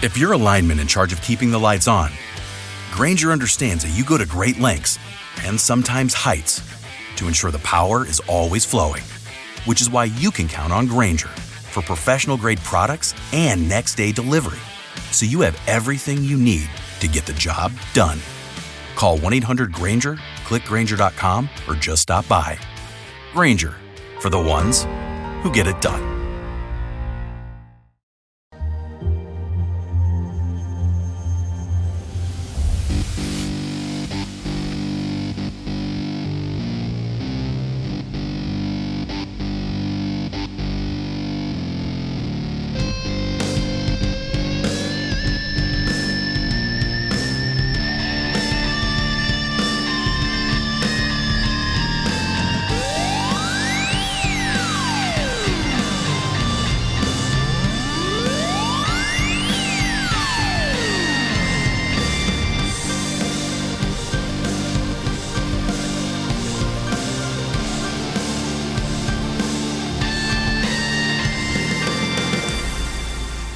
If you're a lineman in charge of keeping the lights on, Grainger understands that you go to great lengths, and sometimes heights, to ensure the power is always flowing. Which is why you can count on Grainger for professional-grade products and next-day delivery, so you have everything you need to get the job done. Call 1-800-GRAINGER, click Grainger.com, or just stop by. Grainger, for the ones who get it done.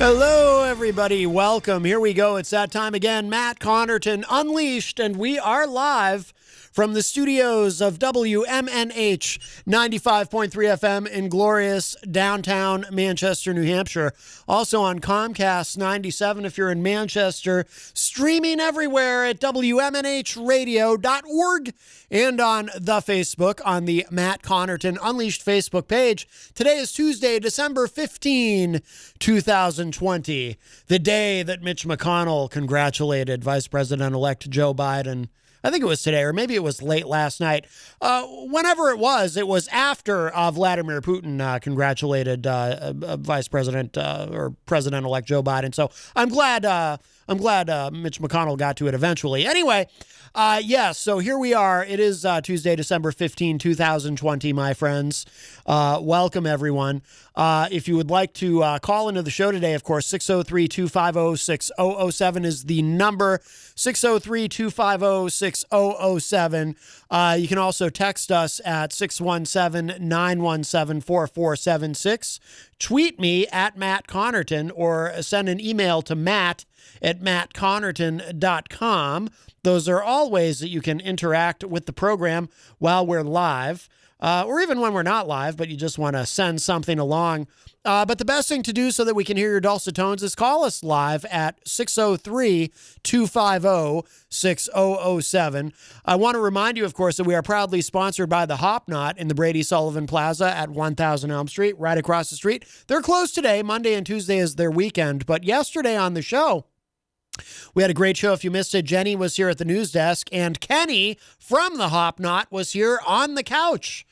Hello, everybody. Welcome. Here we go. It's that time again. Matt Connarton Unleashed, and we are live from the studios of WMNH 95.3 FM in glorious downtown Manchester, New Hampshire. Also on Comcast 97 if you're in Manchester. Streaming everywhere at WMNHradio.org and on the Facebook on the Matt Connarton Unleashed Facebook page. Today is Tuesday, December 15, 2020, the day that Mitch McConnell congratulated Vice President-elect Joe Biden. I think it was today, or maybe it was late last night. Whenever it was After Vladimir Putin congratulated Vice President or President-elect Joe Biden. So I'm glad Mitch McConnell got to it eventually. Anyway, yes, so here we are. It is Tuesday, December 15, 2020, my friends. Welcome, everyone. If you would like to call into the show today, of course, 603-250-6007 is the number, 603-250-6007. You can also text us at 617-917-4476. Tweet me at Matt Connarton or send an email to matt@mattconnerton.com. Those are all ways that you can interact with the program while we're live, or even when we're not live, but you just want to send something along. But the best thing to do so that we can hear your dulcet tones is call us live at 603-250-6007. I want to remind you, of course, that we are proudly sponsored by the Hop Knot in the Brady Sullivan Plaza at 1000 Elm Street, right across the street. They're closed today. Monday and Tuesday is their weekend. But yesterday on the show, we had a great show. If you missed it, Jenny was here at the news desk, and Kenny from the Hop Knot was here on the couch.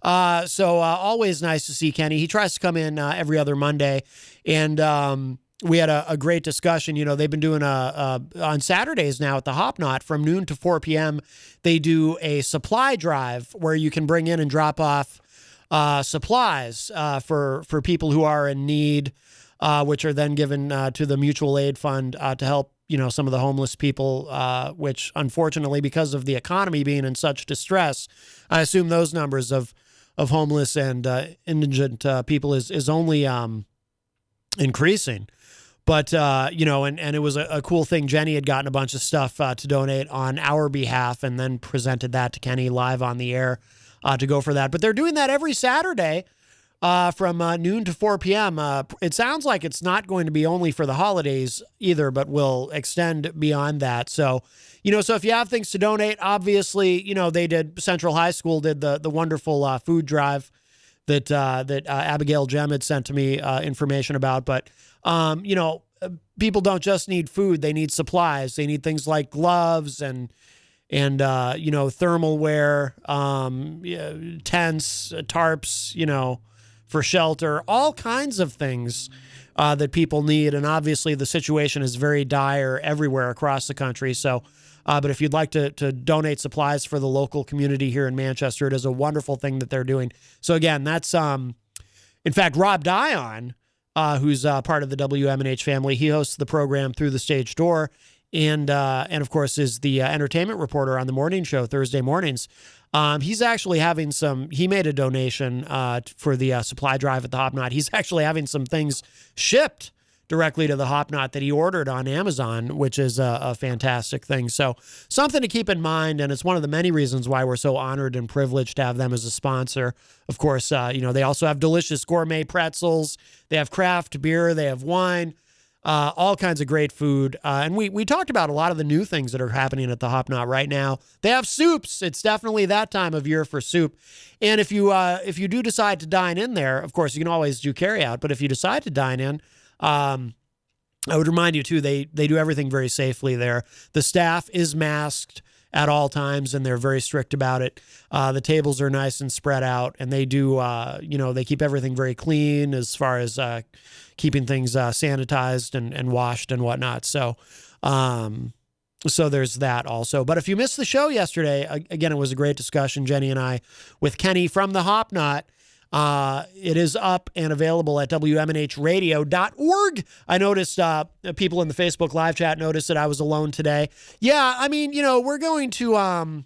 So always nice to see Kenny. He tries to come in every other Monday, and we had a great discussion. You know, they've been doing on Saturdays now at the Hop Knot from noon to 4 p.m. They do a supply drive where you can bring in and drop off supplies for people who are in need, which are then given to the mutual aid fund to help, you know, some of the homeless people, which unfortunately, because of the economy being in such distress, I assume those numbers of homeless and indigent people is only increasing. But, you know, and it was a cool thing. Jenny had gotten a bunch of stuff to donate on our behalf and then presented that to Kenny live on the air to go for that. But they're doing that every Saturday from noon to 4 p.m. It sounds like it's not going to be only for the holidays either, but will extend beyond that. So, you know, so if you have things to donate, obviously, you know, Central High School did the wonderful food drive that Abigail Jem had sent to me information about. But, you know, people don't just need food. They need supplies. They need things like gloves and you know, thermal wear, tents, tarps, you know, for shelter, all kinds of things that people need. And obviously the situation is very dire everywhere across the country. So, but if you'd like to donate supplies for the local community here in Manchester, it is a wonderful thing that they're doing. So again, that's, in fact, Rob Dion, who's part of the WMNH family, he hosts the program Through the Stage Door, and of course is the entertainment reporter on the morning show Thursday mornings. He's actually having he made a donation for the supply drive at the Hop Knot. He's actually having some things shipped directly to the Hop Knot that he ordered on Amazon, which is a fantastic thing. So something to keep in mind, and it's one of the many reasons why we're so honored and privileged to have them as a sponsor. Of course, they also have delicious gourmet pretzels. They have craft beer. They have wine. All kinds of great food. And we talked about a lot of the new things that are happening at the Hop Knot right now. They have soups. It's definitely that time of year for soup. And if you do decide to dine in there, of course, you can always do carry out. But if you decide to dine in, I would remind you, too, they do everything very safely there. The staff is masked at all times, and they're very strict about it. The tables are nice and spread out, and they do, they keep everything very clean as far as keeping things sanitized and washed and whatnot. So there's that also. But if you missed the show yesterday, again, it was a great discussion, Jenny and I, with Kenny from the Hop Knot. It is up and available at WMNHradio.org. I noticed people in the Facebook live chat noticed that I was alone today. Yeah, I mean, we're going to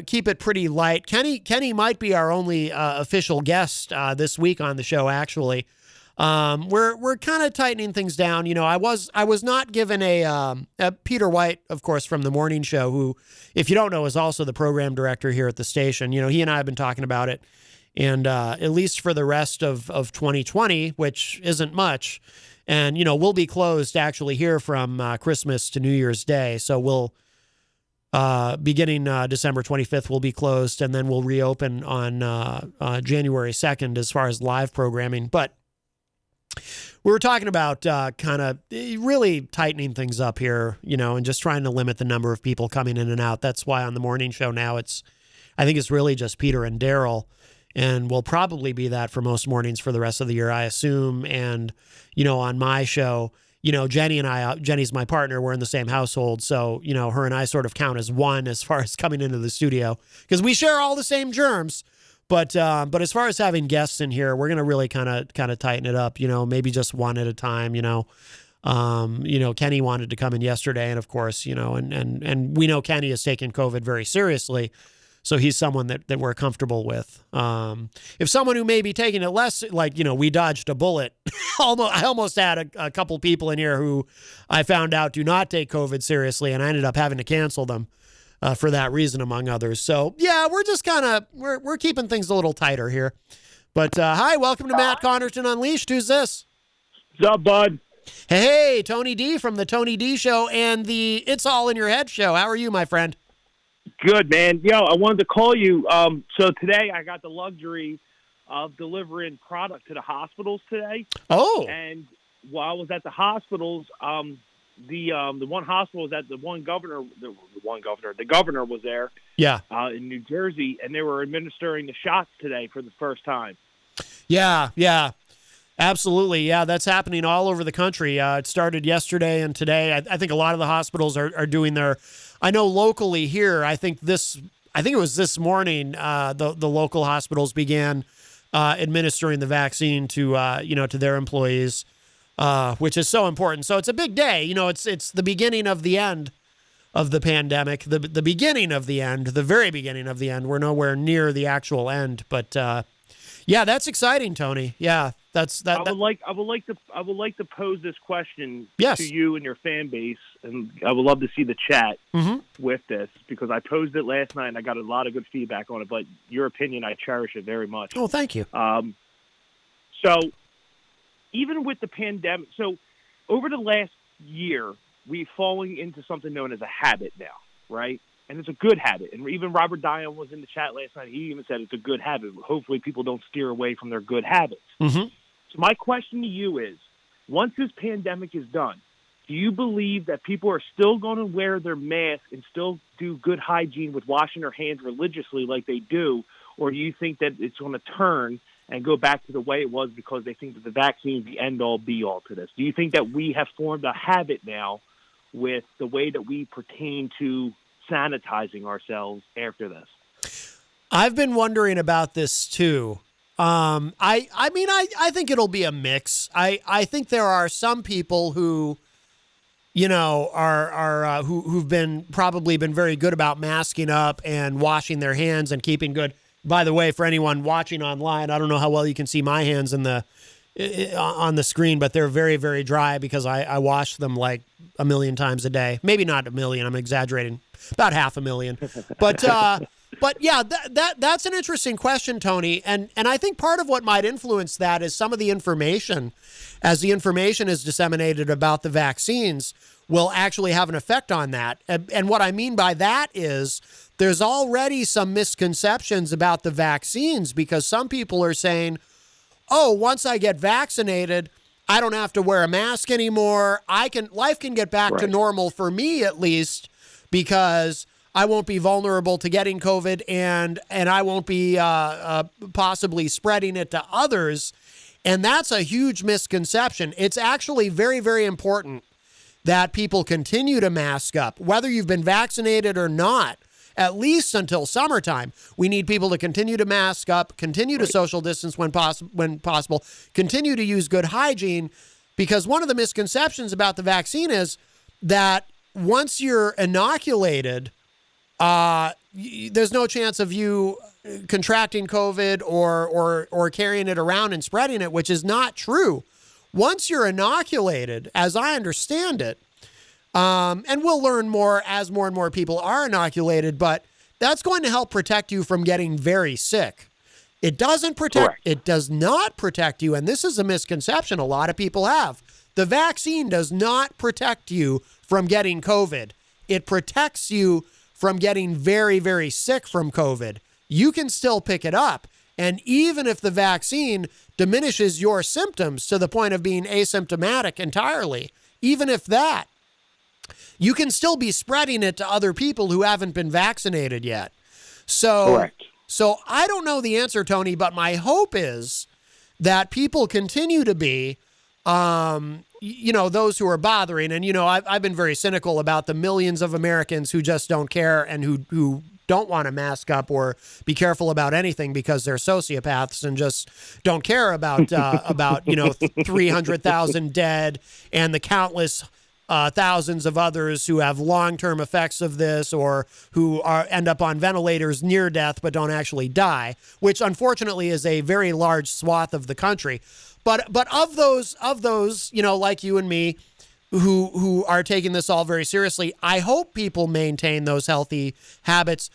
keep it pretty light. Kenny might be our only official guest this week on the show, actually. We're kind of tightening things down. I was not given a Peter White, of course, from the morning show, who, if you don't know, is also the program director here at the station. He and I have been talking about it. And at least for the rest of 2020, which isn't much, and, we'll be closed actually here from Christmas to New Year's Day. So we'll, beginning December 25th, we'll be closed, and then we'll reopen on January 2nd as far as live programming. But we were talking about kind of really tightening things up here, and just trying to limit the number of people coming in and out. That's why on the morning show now I think it's really just Peter and Daryl. And will probably be that for most mornings for the rest of the year, I assume. And, on my show, Jenny and I, Jenny's my partner, we're in the same household. So, her and I sort of count as one as far as coming into the studio because we share all the same germs. But as far as having guests in here, we're going to really kind of tighten it up, maybe just one at a time, Kenny wanted to come in yesterday. And of course, and we know Kenny has taken COVID very seriously. So he's someone that we're comfortable with. If someone who may be taking it less, we dodged a bullet. I almost had a couple people in here who I found out do not take COVID seriously, and I ended up having to cancel them for that reason, among others. So, yeah, we're just we're keeping things a little tighter here. But, hi, welcome to Matt Connarton Unleashed. Who's this? What's up, bud? Hey, Tony D from the Tony D Show and the It's All in Your Head show. How are you, my friend? Good, man. I wanted to call you. So today I got the luxury of delivering product to the hospitals today. Oh. And while I was at the hospitals, the one hospital was at the governor was there. Yeah. In New Jersey, and they were administering the shots today for the first time. Yeah. Absolutely. Yeah, that's happening all over the country. It started yesterday and today. I think a lot of the hospitals are doing their, I know locally here, I think it was this morning, the local hospitals began administering the vaccine to their employees, which is so important. So it's a big day. It's the beginning of the end of the pandemic, the beginning of the end, the very beginning of the end. We're nowhere near the actual end, but yeah, that's exciting, Tony. Yeah, that's that. I would like to pose this question Yes. to you and your fan base, and I would love to see the chat with this because I posed it last night and I got a lot of good feedback on it. But your opinion, I cherish it very much. Oh, thank you. So even with the pandemic, so over the last year, we've fallen into something known as a habit now, right? And it's a good habit. And even Robert Dion was in the chat last night. He even said it's a good habit. Hopefully people don't steer away from their good habits. Mm-hmm. So my question to you is, once this pandemic is done, do you believe that people are still going to wear their mask and still do good hygiene with washing their hands religiously like they do? Or do you think that it's going to turn and go back to the way it was because they think that the vaccine is the end-all, be-all to this? Do you think that we have formed a habit now with the way that we pertain to sanitizing ourselves after this? I've been wondering about this too. I think it'll be a mix. I think there are some people who, who've probably been very good about masking up and washing their hands and keeping good. By the way, for anyone watching online, I don't know how well you can see my hands in the on the screen, but they're very, very dry because I wash them like a million times a day. Maybe not a million. I'm exaggerating. About 500,000. But yeah, that's an interesting question, Tony. And I think part of what might influence that is some of the information, as the information is disseminated about the vaccines, will actually have an effect on that. And what I mean by that is there's already some misconceptions about the vaccines because some people are saying, oh, once I get vaccinated, I don't have to wear a mask anymore. Life can get back to normal for me at least because I won't be vulnerable to getting COVID and I won't be possibly spreading it to others. And that's a huge misconception. It's actually very, very important that people continue to mask up, whether you've been vaccinated or not, at least until summertime. We need people to continue to mask up, continue to social distance when possible, continue to use good hygiene, because one of the misconceptions about the vaccine is that once you're inoculated, there's no chance of you contracting COVID or carrying it around and spreading it, which is not true. Once you're inoculated, as I understand it, and we'll learn more as more and more people are inoculated, but that's going to help protect you from getting very sick. It doesn't protect, Correct. It does not protect you, and this is a misconception a lot of people have. The vaccine does not protect you from getting COVID. It protects you from getting very, very sick from COVID. You can still pick it up. And even if the vaccine diminishes your symptoms to the point of being asymptomatic entirely, even if that, you can still be spreading it to other people who haven't been vaccinated yet. Correct. So I don't know the answer, Tony, but my hope is that people continue to be, those who are bothering. And, I've been very cynical about the millions of Americans who just don't care and who don't want to mask up or be careful about anything because they're sociopaths and just don't care about 300,000 dead and the countless thousands of others who have long-term effects of this or who end up on ventilators near death but don't actually die, which unfortunately is a very large swath of the country. But of those, like you and me, who are taking this all very seriously, I hope people maintain those healthy habits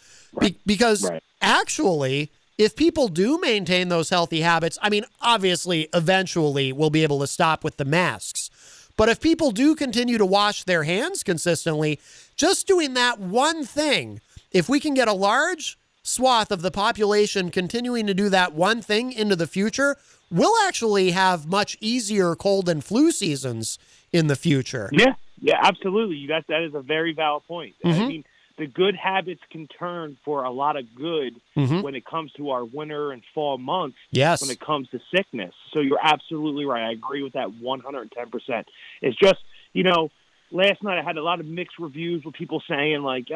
because actually, if people do maintain those healthy habits, I mean, obviously, eventually we'll be able to stop with the masks. But if people do continue to wash their hands consistently, just doing that one thing, if we can get a large swath of the population continuing to do that one thing into the future, we'll actually have much easier cold and flu seasons in the future. Yeah, absolutely. That is a very valid point. Mm-hmm. I mean, the good habits can turn for a lot of good Mm-hmm. when it comes to our winter and fall months. Yes. When it comes to sickness. So you're absolutely right. I agree with that 110%. It's just, last night I had a lot of mixed reviews with people saying like,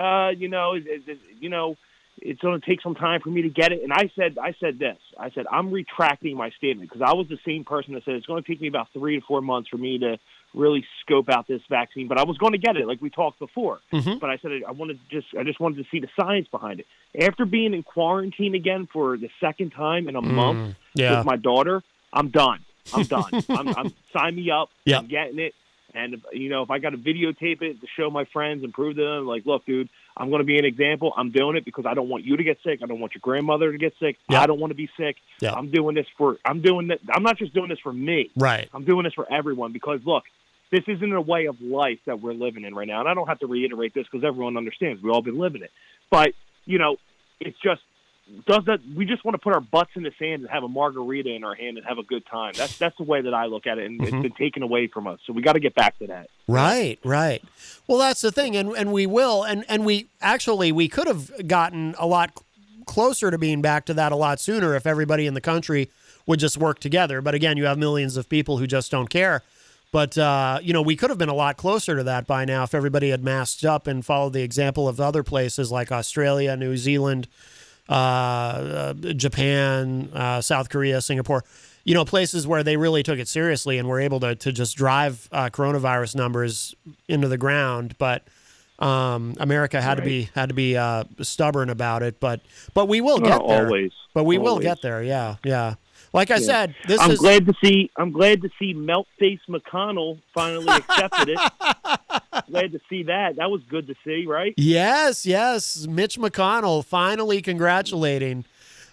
it's going to take some time for me to get it. And I said this. I said, I'm retracting my statement because I was the same person that said it's going to take me about 3 to 4 months for me to really scope out this vaccine, but I was going to get it like we talked before. Mm-hmm. But I said I just wanted to see the science behind it. After being in quarantine again for the second time in a month with my daughter, I'm done. I'm sign me up. Yep. I'm getting it. And, if I got to videotape it to show my friends and prove to them, like, look, dude, I'm going to be an example. I'm doing it because I don't want you to get sick. I don't want your grandmother to get sick. Yep. I don't want to be sick. Yep. I'm not just doing this for me. Right. I'm doing this for everyone because, look, this isn't a way of life that we're living in right now. And I don't have to reiterate this because everyone understands. We've all been living it. But, it's just, we just want to put our butts in the sand and have a margarita in our hand and have a good time. That's the way that I look at it, and It's been taken away from us. So we got to get back to that. Right. Well, that's the thing, and we will, and we could have gotten a lot closer to being back to that a lot sooner if everybody in the country would just work together. But again, you have millions of people who just don't care. But, we could have been a lot closer to that by now if everybody had masked up and followed the example of other places like Australia, New Zealand, Japan, South Korea, Singapore, places where they really took it seriously and were able to just drive coronavirus numbers into the ground. But America had to be stubborn about it. But we will get there. Always. But we will get there. Yeah. Like I said, I'm glad to see Meltface McConnell finally accepted it. Glad to see that. That was good to see, right? Yes. Mitch McConnell finally congratulating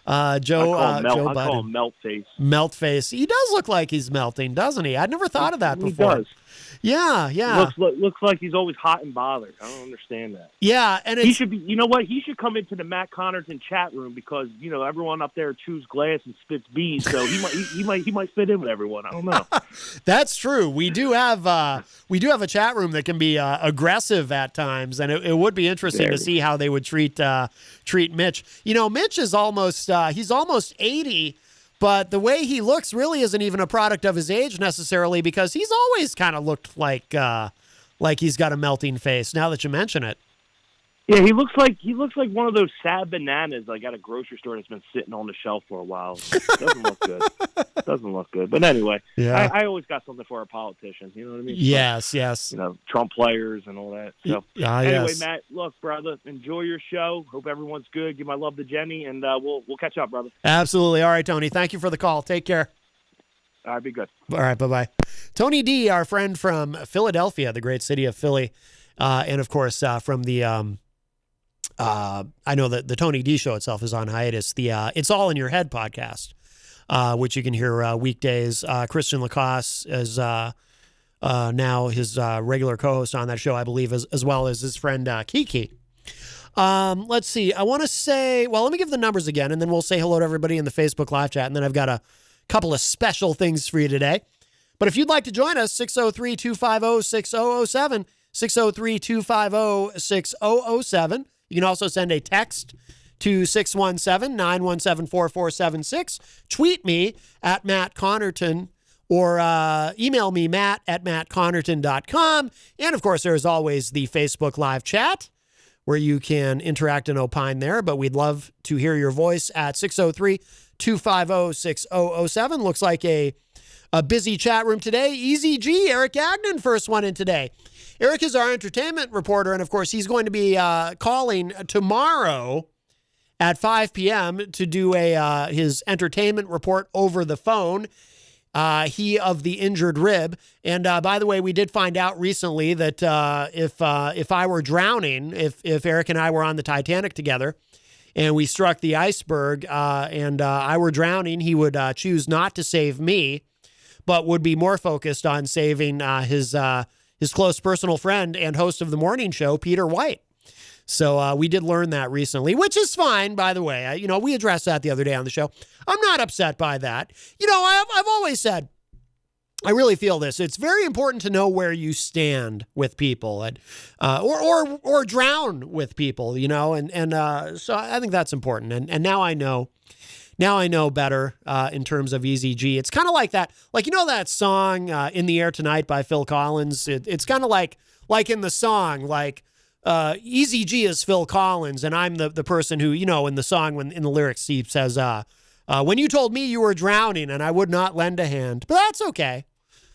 Joe Biden. I call him Meltface. Meltface. He does look like he's melting, doesn't he? I'd never thought of that before. He does. Yeah. Looks like he's always hot and bothered. I don't understand that. Yeah, and he should be. You know what? He should come into the Matt Connarton chat room because everyone up there chews glass and spits bees. So he might fit in with everyone. I don't know. That's true. We do have a chat room that can be aggressive at times, and it would be interesting to see how they would treat Mitch. Mitch is almost he's almost 80. But the way he looks really isn't even a product of his age necessarily, because he's always kind of looked like he's got a melting face. Now that you mention it, yeah, he looks like one of those sad bananas like at a grocery store that's been sitting on the shelf for a while. Doesn't look good. But anyway, yeah. I always got something for our politicians. You know what I mean? Yes. Trump players and all that. So anyway, Matt, look, brother, enjoy your show. Hope everyone's good. Give my love to Jenny, and we'll catch up, brother. Absolutely. All right, Tony. Thank you for the call. Take care. All right, be good. All right, bye-bye. Tony D, our friend from Philadelphia, the great city of Philly, and of course from the. I know that the Tony D show itself is on hiatus. The It's All in Your Head podcast, which you can hear weekdays. Christian Lacoste is now his regular co-host on that show, I believe, as well as his friend Kiki. Let's see. I want to say, let me give the numbers again, and then we'll say hello to everybody in the Facebook live chat, and then I've got a couple of special things for you today. But if you'd like to join us, 603-250-6007, 603-250-6007. You can also send a text to 617-917-4476. Tweet me at Matt Connarton or email me, matt@mattconnerton.com. And, of course, there's always the Facebook live chat where you can interact and opine there. But we'd love to hear your voice at 603-250-6007. Looks like a busy chat room today. Eazy-G, Eric Gagnon, first one in today. Eric is our entertainment reporter, and of course, he's going to be calling tomorrow at 5 p.m. to do his entertainment report over the phone. He of the injured rib. And by the way, we did find out recently that if I were drowning, if Eric and I were on the Titanic together, and we struck the iceberg, and I were drowning, he would choose not to save me, but would be more focused on saving his close personal friend and host of the morning show, Peter White. So we did learn that recently, which is fine, by the way. We addressed that the other day on the show. I'm not upset by that. I've always said, I really feel this. It's very important to know where you stand with people, and or drown with people, and so I think that's important. And now I know. Now I know better in terms of Eazy-G. It's kind of like that, that song "In the Air Tonight" by Phil Collins. It's kind of like in the song, Eazy-G is Phil Collins, and I'm the person who, in the song, when in the lyrics he says, "When you told me you were drowning and I would not lend a hand," but that's okay.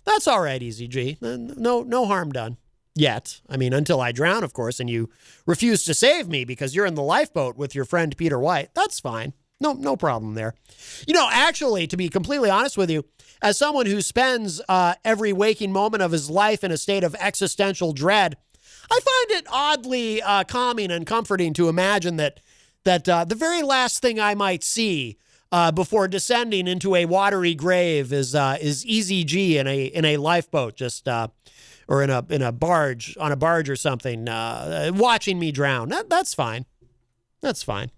That's all right, Eazy-G. No harm done yet. I mean, until I drown, of course, and you refuse to save me because you're in the lifeboat with your friend Peter White. That's fine. No problem there. Actually, to be completely honest with you, as someone who spends every waking moment of his life in a state of existential dread, I find it oddly calming and comforting to imagine that the very last thing I might see before descending into a watery grave is Eazy-G in a lifeboat, just or in a barge, on a barge or something, watching me drown. That's fine. That's fine.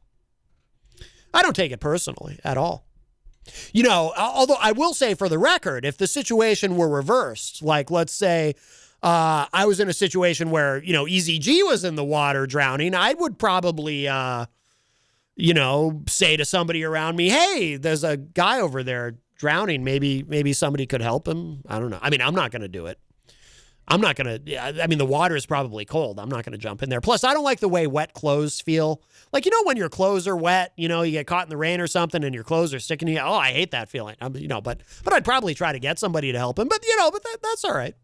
I don't take it personally at all. Although I will say, for the record, if the situation were reversed, like let's say I was in a situation where, Eazy-G was in the water drowning, I would probably, say to somebody around me, hey, there's a guy over there drowning. Maybe somebody could help him. I don't know. I mean, I'm not going to do it. I'm not going to, the water is probably cold. I'm not going to jump in there. Plus, I don't like the way wet clothes feel. When your clothes are wet, you get caught in the rain or something and your clothes are sticking to you. Oh, I hate that feeling. But I'd probably try to get somebody to help him. But, that's all right.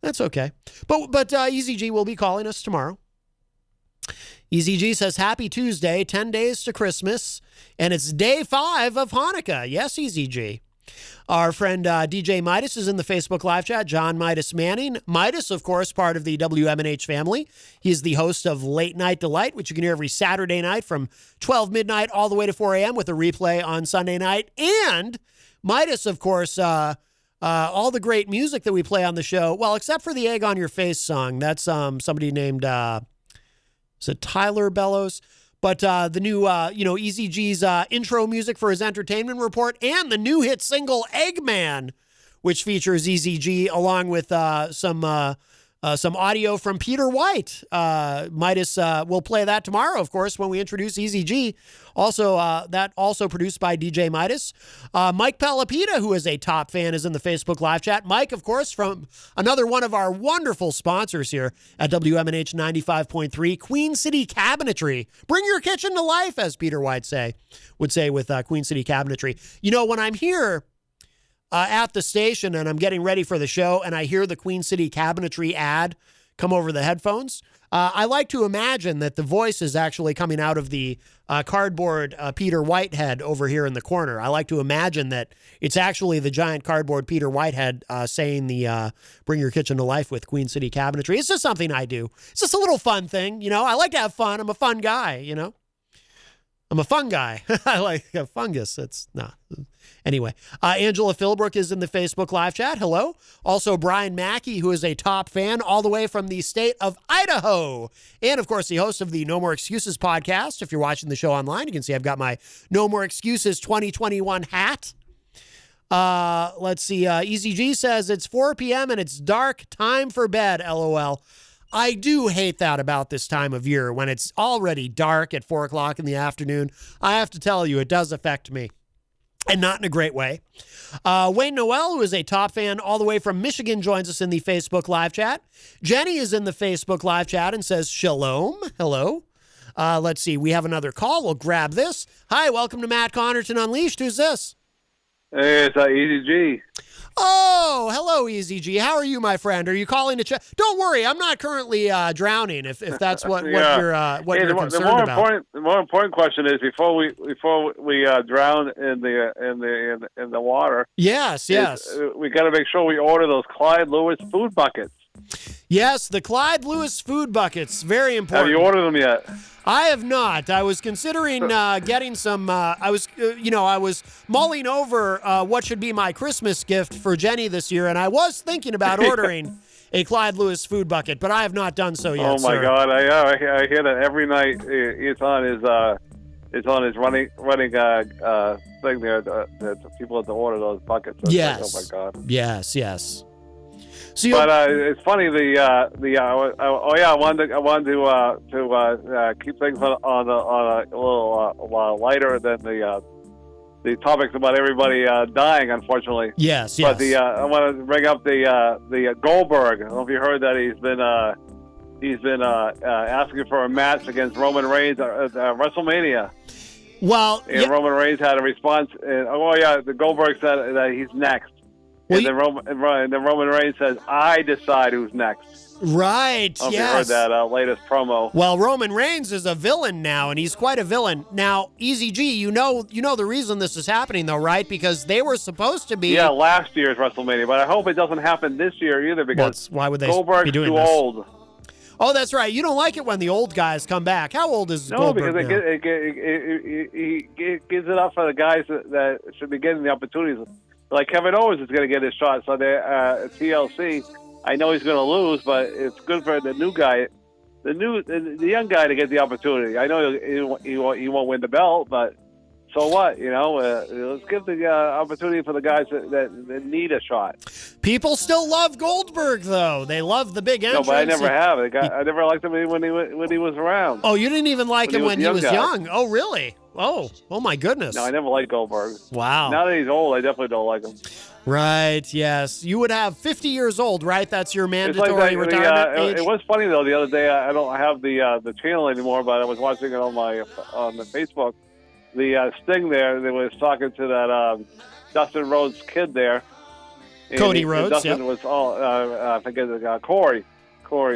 That's okay. But Eazy-G will be calling us tomorrow. Eazy-G says, happy Tuesday, 10 days to Christmas, and it's day 5 of Hanukkah. Yes, Eazy-G. Our friend DJ Midas is in the Facebook live chat, John Midas Manning. Midas, of course, part of the WMNH family. He's the host of Late Night Delight, which you can hear every Saturday night from 12 midnight all the way to 4 a.m. with a replay on Sunday night. And Midas, of course, all the great music that we play on the show, well, except for the Egg on Your Face song. That's somebody named, is it Tyler Bellows? But the new, Eazy-G's intro music for his entertainment report and the new hit single Eggman, which features Eazy-G along with some audio from Peter White. Midas will play that tomorrow, of course, when we introduce Eazy-G. Also, that also produced by DJ Midas. Mike Palapita, who is a top fan, is in the Facebook live chat. Mike, of course, from another one of our wonderful sponsors here at WMNH 95.3, Queen City Cabinetry. Bring your kitchen to life, as Peter White would say with Queen City Cabinetry. You know, when I'm here at the station and I'm getting ready for the show and I hear the Queen City Cabinetry ad come over the headphones, I like to imagine that the voice is actually coming out of the cardboard Peter Whitehead over here in the corner. I like to imagine that it's actually the giant cardboard Peter Whitehead saying the bring your kitchen to life with Queen City Cabinetry. It's just something I do. It's just a little fun thing, you know. I like to have fun. I'm a fun guy, you know. I'm a fun guy. I like a fungus. Anyway, Angela Philbrook is in the Facebook live chat. Hello. Also, Brian Mackey, who is a top fan all the way from the state of Idaho. And, of course, the host of the No More Excuses podcast. If you're watching the show online, you can see I've got my No More Excuses 2021 hat. Let's see. Eazy-G says it's 4 p.m. and it's dark. Time for bed, LOL. I do hate that about this time of year when it's already dark at 4 o'clock in the afternoon. I have to tell you, it does affect me, and not in a great way. Wayne Noel, who is a top fan all the way from Michigan, joins us in the Facebook live chat. Jenny is in the Facebook live chat and says, shalom. Hello. Let's see. We have another call. We'll grab this. Hi, welcome to Matt Connarton Unleashed. Who's this? Hey, it's Eazy-G. Oh, hello, Eazy-G. How are you, my friend? Are you calling to check? Don't worry, I'm not currently drowning. If that's what Yeah. you're concerned about. The more important question is before we drown in the water. Yes. We got to make sure we order those Clyde Lewis food buckets. Yes, the Clyde Lewis food buckets. Very important. Have you ordered them yet? I have not. I was considering getting some. I was mulling over what should be my Christmas gift for Jenny this year, and I was thinking about ordering a Clyde Lewis food bucket, but I have not done so yet. Oh my God! I hear that every night. It's on his running thing there. The people have to order those buckets. It's yes. Like, oh my God. Yes. So it's funny. I wanted to keep things on a little lighter than the topics about everybody dying. Unfortunately, yes. But I want to bring up the Goldberg. I don't know if you heard that he's been asking for a match against Roman Reigns at WrestleMania. Well, and Roman Reigns had a response. And, the Goldberg said that he's next. And then Roman Reigns says, I decide who's next. Right, I don't know if you heard that latest promo. Well, Roman Reigns is a villain now, and he's quite a villain. Now, Eazy-G, you know the reason this is happening, though, right? Because they were supposed to be... Yeah, last year's WrestleMania, but I hope it doesn't happen this year either because why would they Goldberg's be doing too this? old. Oh, that's right. You don't like it when the old guys come back. How old is Goldberg now? It gives it up for the guys that should be getting the opportunities. Like Kevin Owens is going to get his shot. So TLC, I know he's going to lose, but it's good for the new guy, the young guy to get the opportunity. I know he won't win the belt, but so what? Let's give the opportunity for the guys that need a shot. People still love Goldberg, though. They love the big entrance. No, but I never have. I never liked him when he was around. Oh, you didn't even like him when he was young? Oh, really? Oh my goodness. No, I never liked Goldberg. Wow. Now that he's old, I definitely don't like him. Right, yes. You would have 50 years old, right? That's your mandatory retirement age? It was funny, though. The other day, I don't have the channel anymore, but I was watching it on the Facebook. The Sting there, they was talking to that Dustin Rhodes kid there. Cody Rhodes, Dustin was all, I forget, Corey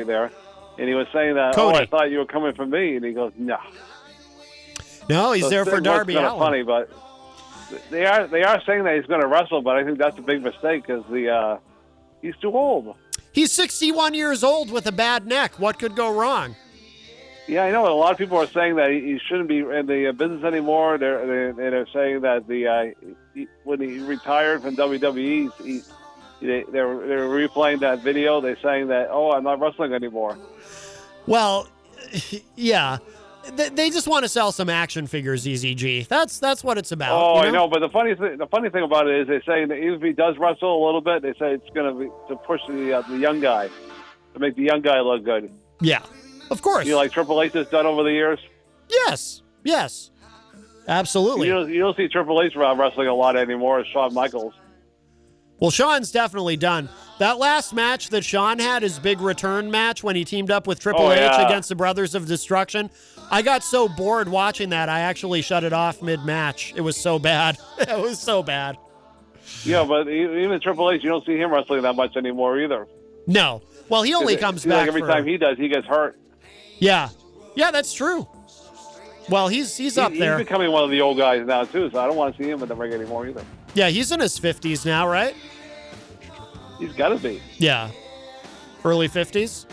there. and he was saying that, Cody. "Oh, I thought you were coming for me," and he goes, "No." No, he's there for Darby Kind Allin. of funny, but they are saying that he's going to wrestle, but I think that's a big mistake because he's too old. He's 61 years old with a bad neck. What could go wrong? Yeah, I know. A lot of people are saying that he shouldn't be in the business anymore. They're saying that when he retired from WWE, they're replaying that video. They're saying that, "Oh, I'm not wrestling anymore." Well, yeah. They just want to sell some action figures, Eazy-G. That's what it's about. Oh, you know? I know. But the funny thing about it is they say that even if he does wrestle a little bit, they say it's going to be to push the young guy, to make the young guy look good. Yeah, of course. Like Triple H has done over the years. Yes, absolutely. You don't see Triple H around wrestling a lot anymore. It's Shawn Michaels. Well, Shawn's definitely done. That last match that Shawn had, his big return match when he teamed up with Triple H against the Brothers of Destruction, I got so bored watching that, I actually shut it off mid-match. It was so bad. It was so bad. Yeah, but even Triple H, you don't see him wrestling that much anymore either. No. Well, he only comes back like every time he does, he gets hurt. Yeah, that's true. Well, he's up there. He's becoming one of the old guys now, too, so I don't want to see him in the ring anymore either. Yeah, he's in his 50s now, right? He's got to be. Yeah. Early 50s?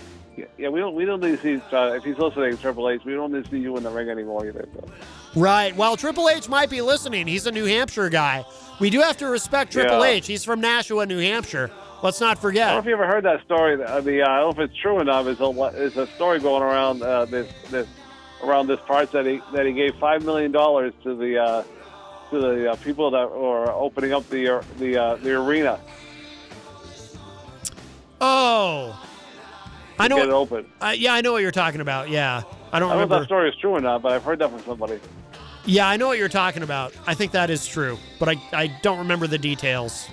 Yeah, we don't need to see, if he's listening, Triple H, we don't need to see you in the ring anymore either. So. Right. Well, Triple H might be listening. He's a New Hampshire guy. We do have to respect Triple H. He's from Nashua, New Hampshire. Let's not forget. I don't know if you ever heard that story. I don't know if it's true enough. It's a story going around around this part that he gave $5 million to the people that were opening up the arena. Oh, I know. Get it open. Yeah, I know what you're talking about. Yeah, I don't know remember. if that story is true or not, but I've heard that from somebody. Yeah, I know what you're talking about. I think that is true, but I don't remember the details.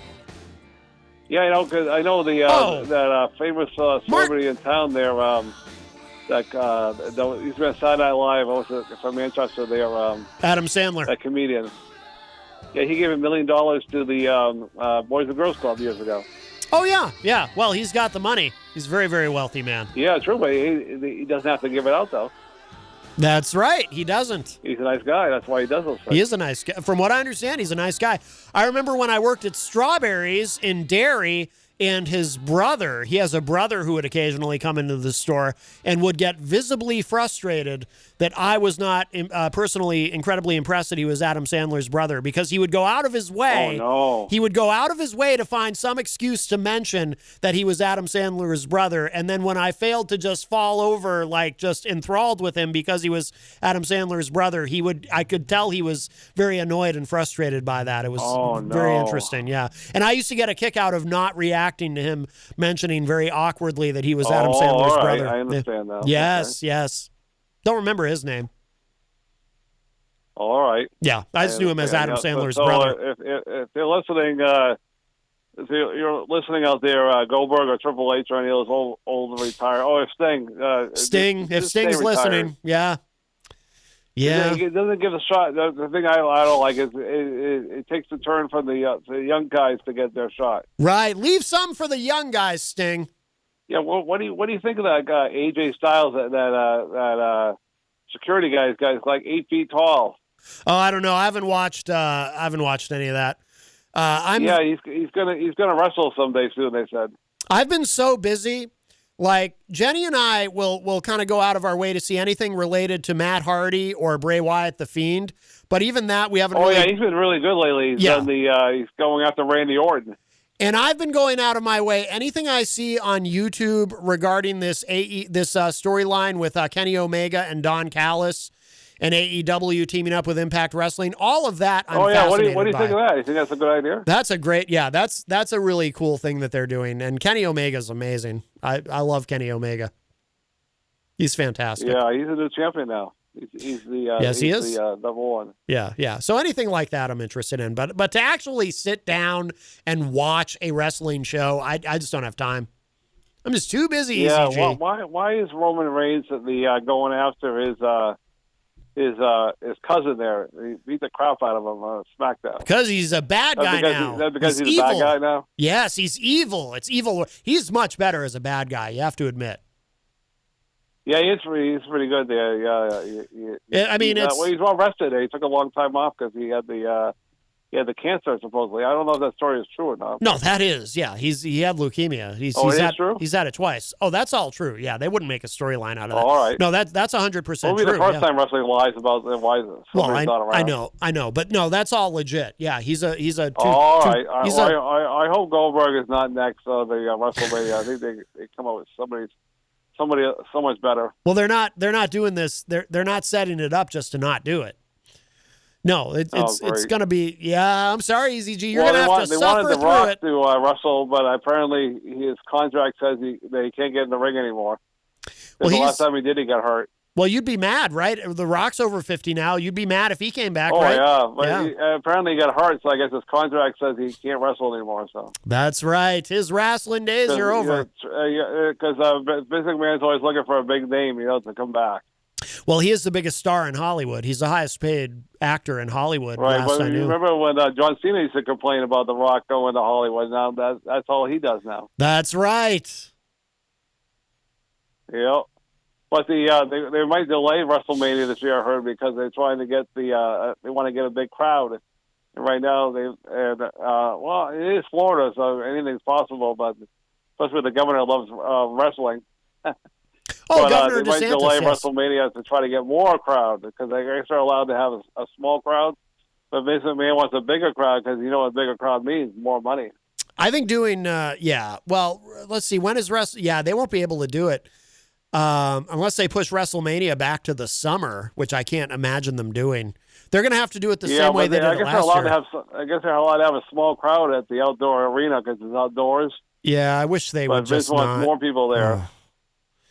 Yeah, I know, because I know that famous celebrity in town there. He's been on Saturday Night Live. Also from Manchester. There, Adam Sandler, that comedian. Yeah, he gave $1 million to the Boys and Girls Club years ago. Oh yeah. Well, he's got the money. He's a very, very wealthy man. Yeah, true, but he doesn't have to give it out though. That's right. He doesn't. He's a nice guy. That's why he does those things. He is a nice guy. From what I understand, he's a nice guy. I remember when I worked at Strawberries in Derry, and his brother, he has a brother who would occasionally come into the store and would get visibly frustrated that I was not personally incredibly impressed that he was Adam Sandler's brother, because he would go out of his way. Oh, no. He would go out of his way to find some excuse to mention that he was Adam Sandler's brother. And then when I failed to just fall over, like just enthralled with him because he was Adam Sandler's brother, I could tell he was very annoyed and frustrated by that. It was very interesting. Yeah. And I used to get a kick out of not reacting to him mentioning very awkwardly that he was Adam Sandler's brother. I understand now. Yes. Don't remember his name. All right. Yeah, I just knew him as Adam Sandler's so, brother. If they're listening, if you're listening out there, Goldberg or Triple H or any of those old retired. Oh, if Sting. If Sting's listening, yeah. It doesn't give a shot. The thing I don't like is it takes the turn from the young guys to get their shot. Right. Leave some for the young guys, Sting. Yeah. Well, what do you think of that guy AJ Styles? That security guy's like 8 feet tall. Oh, I don't know. I haven't watched any of that. He's gonna wrestle someday soon. They said. I've been so busy. Like, Jenny and I will kind of go out of our way to see anything related to Matt Hardy or Bray Wyatt the Fiend. But even that, we haven't he's been really good lately. He's going after Randy Orton. And I've been going out of my way. Anything I see on YouTube regarding this storyline with Kenny Omega and Don Callis and AEW teaming up with Impact Wrestling, all of that I'm fascinated what do you by. think of that? You think that's a good idea? That's a great, that's a really cool thing that they're doing. And Kenny Omega's amazing. I love Kenny Omega. He's fantastic. Yeah, he's a new champion now. He's the he is the number one. Yeah. So anything like that, I'm interested in. But to actually sit down and watch a wrestling show, I just don't have time. I'm just too busy. Yeah. Eazy-G. Why is Roman Reigns going after his cousin there? He beat the crap out of him on SmackDown. Because he's a bad guy now. Is that because he's a bad guy now? Yes, he's evil. It's evil. He's much better as a bad guy, you have to admit. Yeah, he's pretty good there. I mean, he's well rested. He took a long time off because he had the cancer supposedly. I don't know if that story is true or not. no, that is, yeah. He had leukemia. He's true? He's had it twice. Oh, that's all true. Yeah, they wouldn't make a storyline out of that. All right. No, that's 100% It'll be true. the first time wrestling lies about why somebody's not around. I know, but no, that's all legit. Yeah, he's a All right. I hope Goldberg is not next. The WrestleMania. I think they come up with somebody so much better. Well, they're not doing this. They're not setting it up just to not do it. No, it's going to be. Yeah, I'm sorry, Eazy-G. You're going to have to suffer through Rock it. To wrestle, but apparently his contract says that he can't get in the ring anymore. Well, the last time he did, he got hurt. Well, you'd be mad, right? The Rock's over 50 now. You'd be mad if he came back, right? Oh, yeah. But apparently he got hurt, so I guess his contract says he can't wrestle anymore. So that's right. His wrestling days are over. Because Vince McMahon's always looking for a big name, to come back. Well, he is the biggest star in Hollywood. He's the highest paid actor in Hollywood. Right, but you remember when John Cena used to complain about The Rock going to Hollywood? Now that's all he does now. That's right. Yep. But they might delay WrestleMania this year, I heard, because they're trying to get they want to get a big crowd. And right now well, it is Florida, so anything's possible. But especially the governor loves wrestling. Governor they might DeSantis, delay yes. WrestleMania to try to get more crowd, because I guess they're allowed to have a small crowd. But Vince McMahon wants a bigger crowd, because you know what a bigger crowd means: more money. I think doing well, let's see, when is they won't be able to do it unless they push WrestleMania back to the summer, which I can't imagine them doing. They're going to have to do it the same way they did it last year. I guess they're allowed to have a small crowd at the outdoor arena because it's outdoors. Yeah, I wish they would just Vince wants more people there.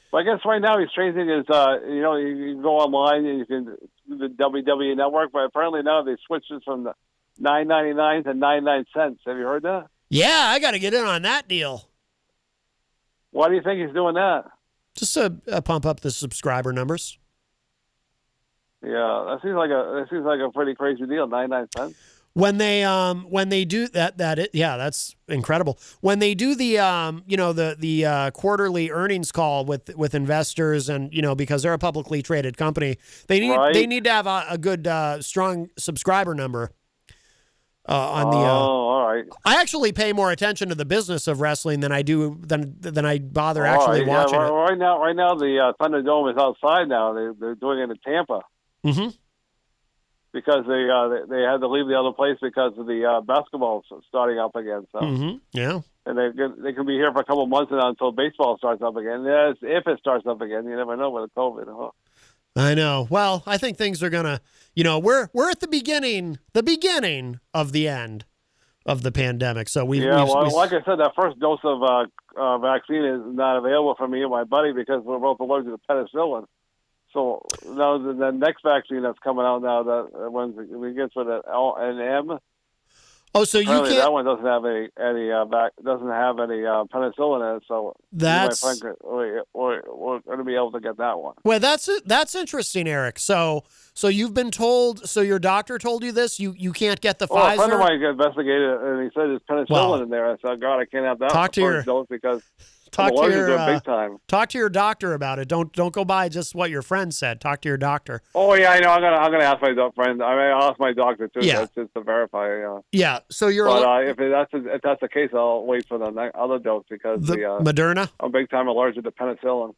But I guess right now he's changing his, you can go online and you can do the WWE Network, but apparently now they switched it from the $9.99 to 99 cents. Have you heard that? Yeah, I got to get in on that deal. Why do you think he's doing that? Just to pump up the subscriber numbers. Yeah, that seems like a pretty crazy deal. 99 cents. When they do that's incredible. When they do the the quarterly earnings call with investors, and because they're a publicly traded company, they need to have a good strong subscriber number. All right. I actually pay more attention to the business of wrestling than I do than I bother actually watching it. Right now the Thunderdome is outside now. They're doing it in Tampa. Mm-hmm. Because they had to leave the other place because of the basketball starting up again. So yeah, and they can be here for a couple of months now until baseball starts up again. Yes, if it starts up again, you never know with COVID. Huh? I know. Well, I think things are gonna. We're at the beginning of the end of the pandemic. So like I said, that first dose of vaccine is not available for me and my buddy because we're both allergic to penicillin. So now the next vaccine that's coming out now, that when we get with an L and M. Oh, so you can't. That one doesn't have any penicillin in it, so we're going to be able to get that one. Well, that's interesting, Eric. So you've been told. So your doctor told you this. You can't get the Pfizer. A friend of mine got investigated, and he said there's penicillin in there. I said, God, I can't have that. Talk to your dose because. Talk to your doctor about it. Don't go by just what your friend said. Talk to your doctor. Oh yeah, I know. I'm gonna ask my friend. I'll ask my doctor too. Yeah. Just to verify. Yeah. So you're. But if that's the case, I'll wait for the other dose because the Moderna. I'm big time allergic to penicillin.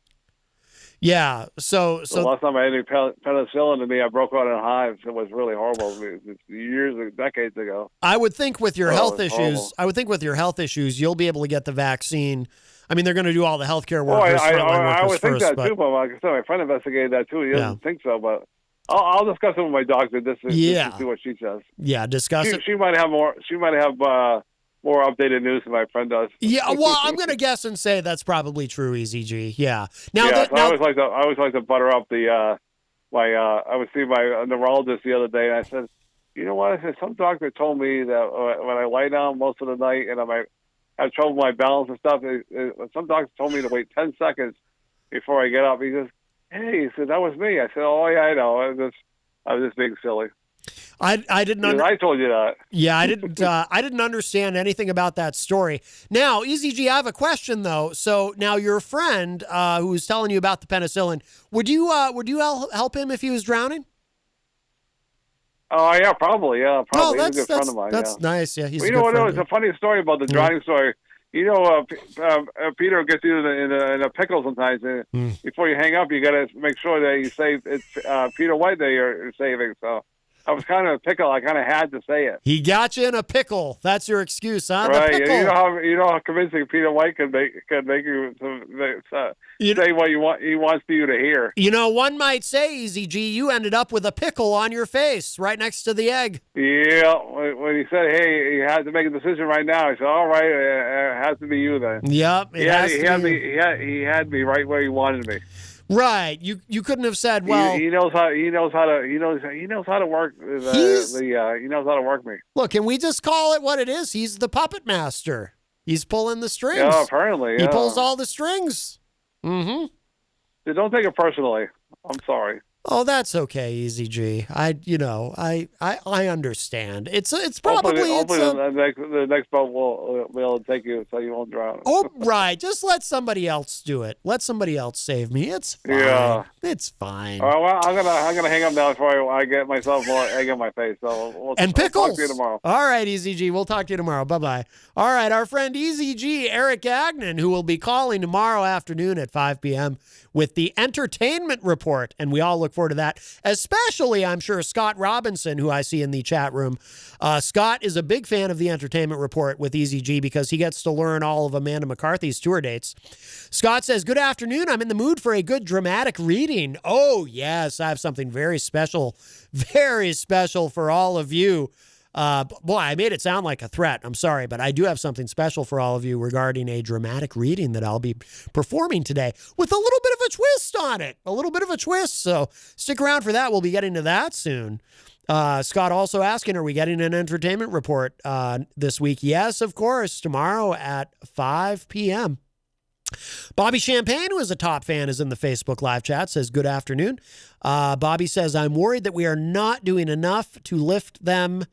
Yeah. So the last time I had any penicillin to me, I broke out in hives. It was really horrible. Decades ago. I would think with your health issues, you'll be able to get the vaccine. I mean, they're going to do all the healthcare workers. I would think that too, but like I said, my friend investigated that too. He doesn't think so, but I'll discuss it with my doctor just to see what she says. Yeah, discuss it. She might have more. She might have more updated news than my friend does. Yeah, well, I'm going to guess and say that's probably true. Eazy-G. Yeah. I always like to butter up the I was seeing my neurologist the other day, and I said, you know what? I said some doctor told me that when I lie down most of the night and I have trouble with my balance and stuff. Some doctors told me to wait 10 seconds before I get up. He says, "Hey," he said, "that was me." I said, "Oh yeah, I know. I was just being silly." I didn't. I told you that. Yeah, I didn't. I didn't understand anything about that story. Now, Eazy-G, I have a question though. So now your friend who was telling you about the penicillin, would you help him if he was drowning? Oh yeah, probably. Yeah, probably. Oh, He's a good friend of mine. That's nice. Yeah, he's. Well, a you know good what? friend, It's a funny story about the drowning story. You know, Peter gets you in a pickle sometimes. Before you hang up, you got to make sure that you say it's Peter White that you're saving. So I was kind of a pickle. I kind of had to say it. He got you in a pickle. That's your excuse, huh? Right. The pickle. You know how convincing Peter White can make you say what he wants you to hear. You know, one might say, Eazy-G, you ended up with a pickle on your face right next to the egg. Yeah. When he said, "Hey, he had to make a decision right now," I said, "All right, it has to be you then." Yep. He had me right where he wanted me. Right. You couldn't have said, well, he knows how to work. He knows how to work me. Look, can we just call it what it is? He's the puppet master. He's pulling the strings. Yeah, apparently. He pulls all the strings. Mm-hmm. So don't take it personally. I'm sorry. Oh, that's okay, Eazy-G. I understand. It's probably hopefully the next boat will be able to take you so you won't drown. Oh, right. Just let somebody else do it. Let somebody else save me. It's fine. Yeah. It's fine. All right, well, I'm gonna hang up now before I get myself more egg on my face. So and pickles. Talk to you tomorrow. All right, Eazy-G. We'll talk to you tomorrow. Bye-bye. All right, our friend Eazy-G, Eric Gagnon, who will be calling tomorrow afternoon at 5 p.m. with the entertainment report, and we all look forward to that. Especially, I'm sure, Scott Robinson, who I see in the chat room. Scott is a big fan of the entertainment report with Eazy-G because he gets to learn all of Amanda McCarthy's tour dates. Scott says, "Good afternoon. I'm in the mood for a good dramatic reading." Oh, yes, I have something very special for all of you. Boy, I made it sound like a threat. I'm sorry, but I do have something special for all of you regarding a dramatic reading that I'll be performing today with a little bit of a twist on it. A little bit of a twist. So stick around for that. We'll be getting to that soon. Scott also asking, are we getting an entertainment report this week? Yes, of course. Tomorrow at 5 p.m. Bobby Champagne, who is a top fan, is in the Facebook live chat, says, good afternoon. Bobby says, I'm worried that we are not doing enough to lift them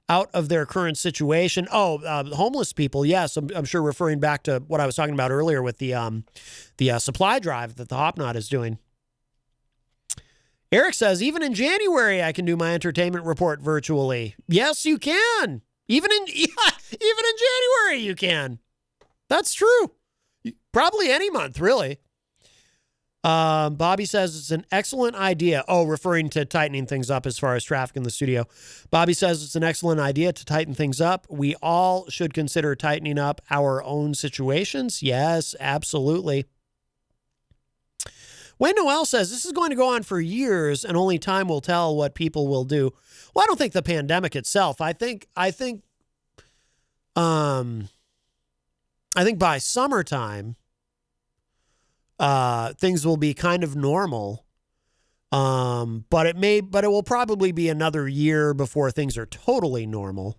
out of their current situation. Oh, homeless people. Yes, I'm sure referring back to what I was talking about earlier with the supply drive that the Hopknot is doing. Eric says, even in January, I can do my entertainment report virtually. Yes, you can. Even in January, you can. That's true. Probably any month, really. Bobby says it's an excellent idea. Oh, referring to tightening things up as far as traffic in the studio. Bobby says it's an excellent idea to tighten things up. We all should consider tightening up our own situations. Yes, absolutely. Wayne Noel says this is going to go on for years and only time will tell what people will do. Well, I don't think the pandemic itself. I think by summertime, things will be kind of normal. But it will probably be another year before things are totally normal.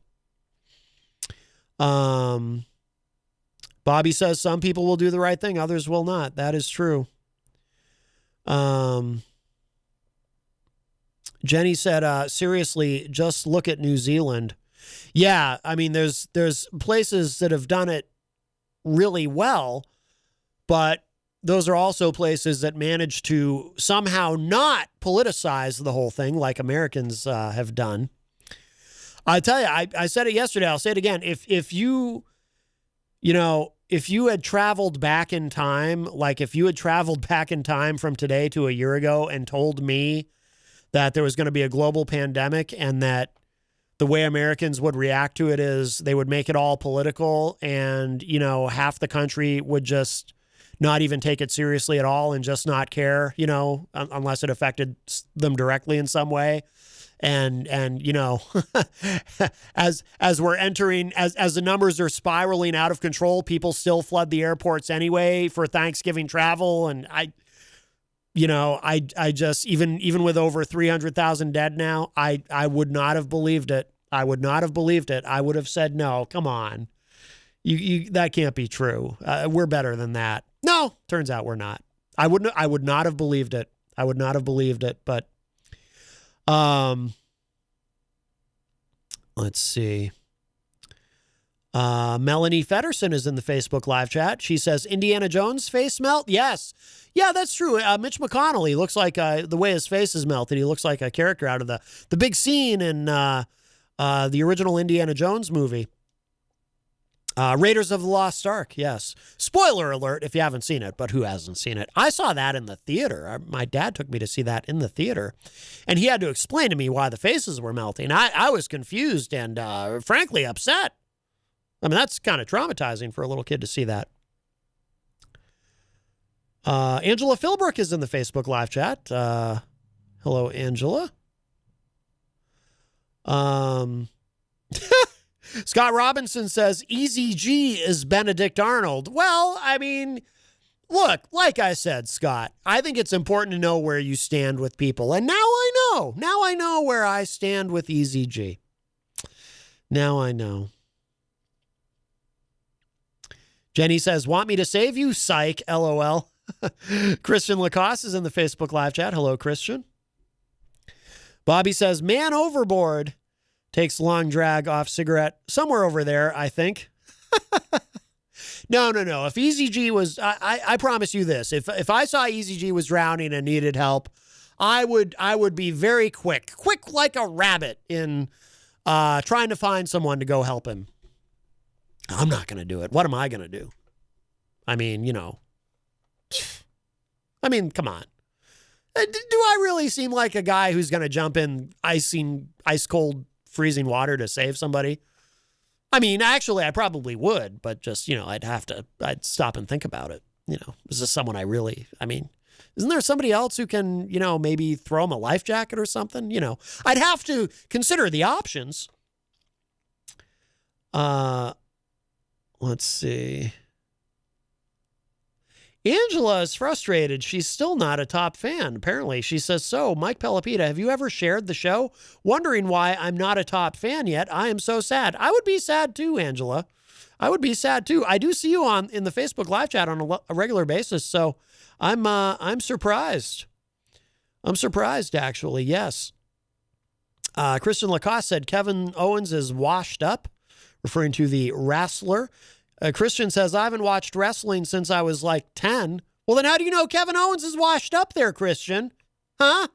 Bobby says some people will do the right thing, others will not. That is true. Jenny said, seriously, just look at New Zealand. Yeah, I mean, there's places that have done it really well, but those are also places that manage to somehow not politicize the whole thing like Americans have done. I tell you, I said it yesterday, I'll say it again. If you had traveled back in time, like if you had traveled back in time from today to a year ago and told me that there was going to be a global pandemic and that the way Americans would react to it is they would make it all political and, half the country would just not even take it seriously at all and just not care, unless it affected them directly in some way. And as we're entering, as the numbers are spiraling out of control, people still flood the airports anyway for Thanksgiving travel. And I just, even with over 300,000 dead now, I would not have believed it. I would not have believed it. I would have said, no, come on. You that can't be true. We're better than that. No, turns out we're not. I would not have believed it. I would not have believed it. But, Let's see. Melanie Fedderson is in the Facebook live chat. She says, Indiana Jones face melt? Yes. Yeah, that's true. Mitch McConnell, he looks like, the way his face is melted, he looks like a character out of the big scene in the original Indiana Jones movie. Raiders of the Lost Ark, yes. Spoiler alert if you haven't seen it, but who hasn't seen it? I saw that in the theater. My dad took me to see that in the theater, and he had to explain to me why the faces were melting. I was confused and frankly upset. I mean, that's kind of traumatizing for a little kid to see that. Angela Philbrook is in the Facebook live chat. Hello, Angela. Scott Robinson says, Eazy-G is Benedict Arnold. Well, I mean, look, like I said, Scott, I think it's important to know where you stand with people. And now I know. Now I know where I stand with Eazy-G. Now I know. Jenny says, want me to save you? Psych, LOL. Christian Lacoste is in the Facebook live chat. Hello, Christian. Bobby says, man overboard. Takes long drag off cigarette. Somewhere over there, I think. No. If Eazy-G was, I promise you this. If I saw Eazy-G was drowning and needed help, I would be very quick like a rabbit in trying to find someone to go help him. I'm not going to do it. What am I going to do? I mean, come on. Do I really seem like a guy who's going to jump in ice cold, freezing water to save somebody? I mean, actually, I probably would, but just, I'd stop and think about it. Is this someone isn't there somebody else who can, maybe throw him a life jacket or something? I'd have to consider the options. Let's see. Angela is frustrated. She's still not a top fan, apparently. She says, so, Mike Pelopita, have you ever shared the show? Wondering why I'm not a top fan yet. I am so sad. I would be sad too, Angela. I would be sad too. I do see you in the Facebook live chat on a regular basis, so I'm surprised. I'm surprised, actually, yes. Christian Lacoste said Kevin Owens is washed up, referring to the wrestler. Christian says, I haven't watched wrestling since I was like 10. Well, then how do you know Kevin Owens is washed up there, Christian? Huh?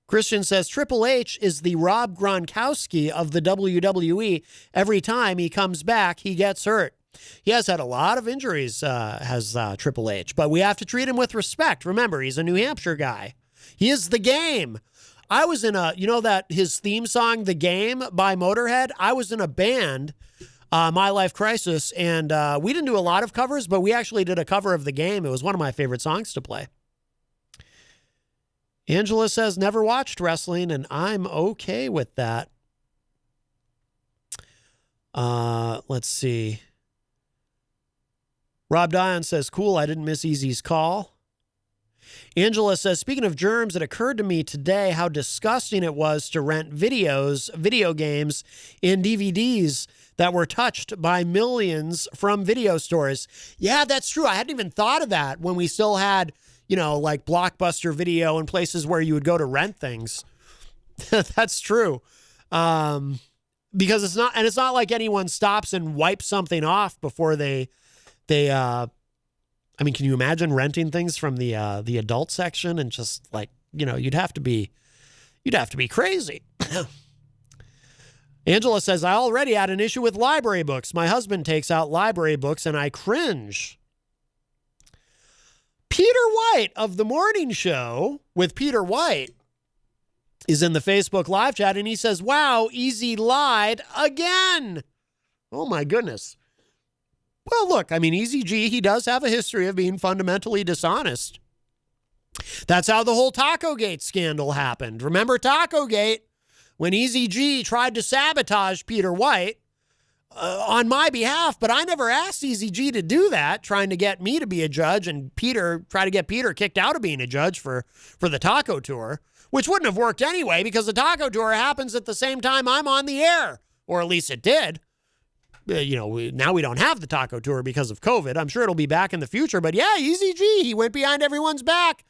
Christian says, Triple H is the Rob Gronkowski of the WWE. Every time he comes back, he gets hurt. He has had a lot of injuries, has Triple H, but we have to treat him with respect. Remember, he's a New Hampshire guy. He is the Game. I was in his theme song, The Game by Motorhead. I was in a band, My Life Crisis, and we didn't do a lot of covers, but we actually did a cover of The Game. It was one of my favorite songs to play. Angela says, never watched wrestling, and I'm okay with that. Let's see. Rob Dion says, cool, I didn't miss Easy's call. Angela says, speaking of germs, it occurred to me today how disgusting it was to rent video games in DVDs that were touched by millions from video stores. Yeah, that's true. I hadn't even thought of that when we still had, like Blockbuster Video and places where you would go to rent things. That's true. Because it's not like anyone stops and wipes something off before they can you imagine renting things from the adult section and just like, you'd have to be crazy. Angela says, I already had an issue with library books. My husband takes out library books and I cringe. Peter White of The Morning Show with Peter White is in the Facebook live chat and he says, wow, Easy lied again. Oh my goodness. Well, look, Eazy-G, he does have a history of being fundamentally dishonest. That's how the whole Taco Gate scandal happened. Remember Taco Gate? When Eazy-G tried to sabotage Peter White on my behalf, but I never asked Eazy-G to do that, trying to get me to be a judge and try to get Peter kicked out of being a judge for the taco tour, which wouldn't have worked anyway because the taco tour happens at the same time I'm on the air, or at least it did. Now we don't have the taco tour because of COVID. I'm sure it'll be back in the future. But yeah, Eazy-G, he went behind everyone's back,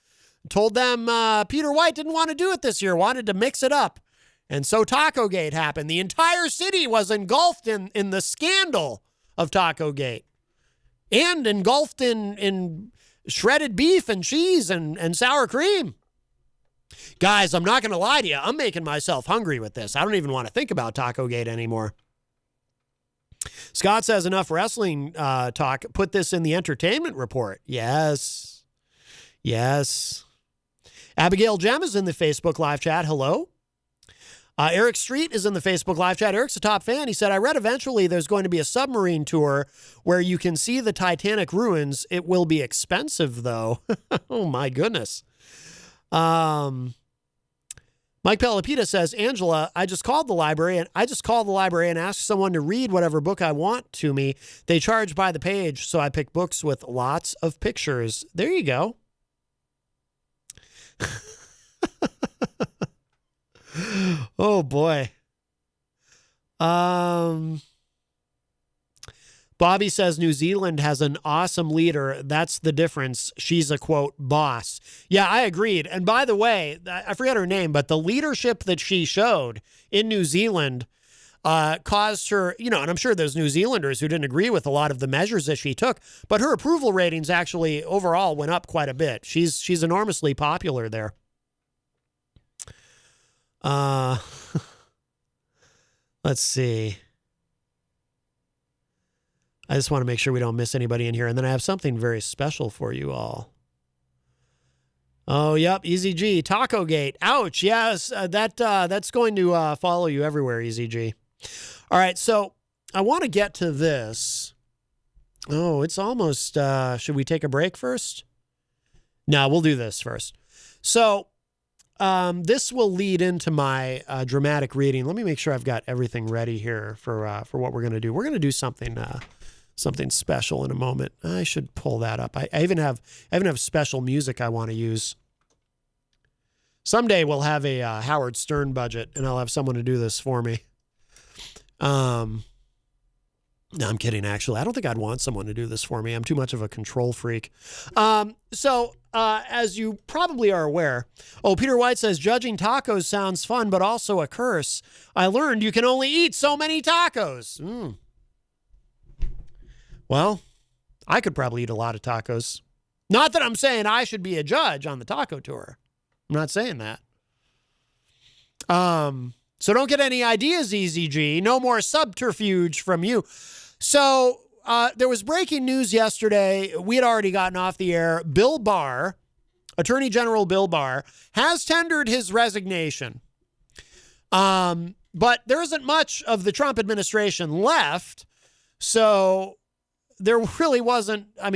told them Peter White didn't want to do it this year, wanted to mix it up. And so Tacogate happened. The entire city was engulfed in the scandal of Tacogate and engulfed in shredded beef and cheese and sour cream. Guys, I'm not going to lie to you. I'm making myself hungry with this. I don't even want to think about Tacogate anymore. Scott says enough wrestling talk. Put this in the entertainment report. Yes. Yes. Abigail Jem is in the Facebook live chat. Hello. Eric Street is in the Facebook live chat. Eric's a top fan. He said, I read eventually there's going to be a submarine tour where you can see the Titanic ruins. It will be expensive, though. Oh, my goodness. Mike Pelopita says, Angela, I just called the library and asked someone to read whatever book I want to me. They charge by the page, so I pick books with lots of pictures. There you go. Oh boy. Bobby says New Zealand has an awesome leader. That's the difference. She's a, quote, boss. Yeah, I agreed. And by the way, I forget her name, but the leadership that she showed in New Zealand caused her, and I'm sure there's New Zealanders who didn't agree with a lot of the measures that she took, but her approval ratings actually overall went up quite a bit. She's enormously popular there. Let's see. I just want to make sure we don't miss anybody in here. And then I have something very special for you all. Oh, yep. Eazy-G. Tacogate. Ouch. Yes. That's going to follow you everywhere, Eazy-G. All right. So I want to get to this. Oh, it's almost, should we take a break first? No, we'll do this first. So this will lead into my dramatic reading. Let me make sure I've got everything ready here for what we're going to do. We're going to do something special in a moment. I should pull that up. I even have special music I want to use. Someday we'll have a Howard Stern budget, and I'll have someone to do this for me. No, I'm kidding, actually. I don't think I'd want someone to do this for me. I'm too much of a control freak. So as you probably are aware, Peter White says, judging tacos sounds fun, but also a curse. I learned you can only eat so many tacos. Well, I could probably eat a lot of tacos. Not that I'm saying I should be a judge on the taco tour. I'm not saying that. So don't get any ideas, Eazy-G. No more subterfuge from you. So there was breaking news yesterday. We had already gotten off the air. Bill Barr, Attorney General Bill Barr, has tendered his resignation. But there isn't much of the Trump administration left. So there really wasn't, I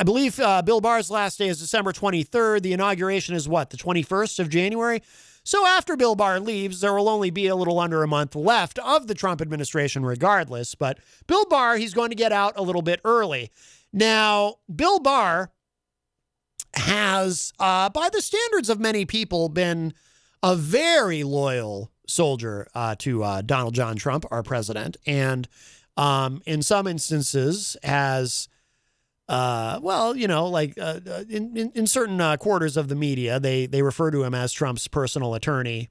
believe Bill Barr's last day is December 23rd. The inauguration is what, the 21st of January? So after Bill Barr leaves, there will only be a little under a month left of the Trump administration regardless. But Bill Barr, he's going to get out a little bit early. Now, Bill Barr has, by the standards of many people, been a very loyal soldier to Donald John Trump, our president, and in some instances has, in certain quarters of the media, they refer to him as Trump's personal attorney,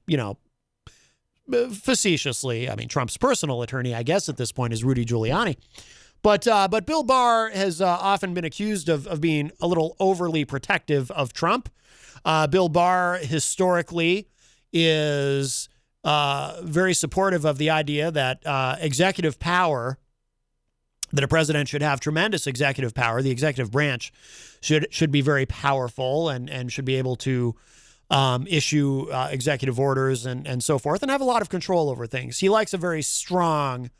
facetiously. I mean, Trump's personal attorney, I guess, at this point is Rudy Giuliani. But Bill Barr has often been accused of being a little overly protective of Trump. Bill Barr historically is very supportive of the idea that executive power, that a president should have tremendous executive power. The executive branch should be very powerful and should be able to issue executive orders and so forth and have a lot of control over things. He likes a very strong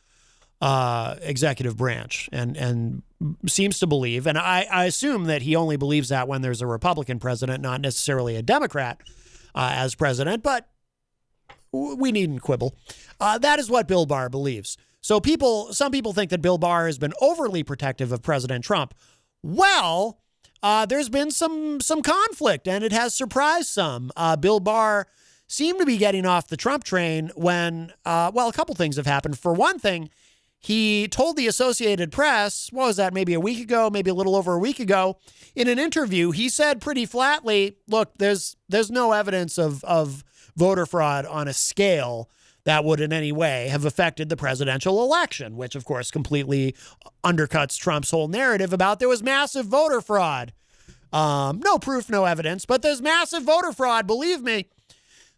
executive branch and seems to believe, and I assume that he only believes that when there's a Republican president, not necessarily a Democrat as president, but we needn't quibble. That is what Bill Barr believes. So some people think that Bill Barr has been overly protective of President Trump. Well, there's been some conflict, and it has surprised some. Bill Barr seemed to be getting off the Trump train when, a couple things have happened. For one thing, he told the Associated Press, what was that, maybe a week ago, maybe a little over a week ago, in an interview, he said pretty flatly, look, there's no evidence of voter fraud on a scale that would in any way have affected the presidential election, which, of course, completely undercuts Trump's whole narrative about there was massive voter fraud. No proof, no evidence, but there's massive voter fraud, believe me.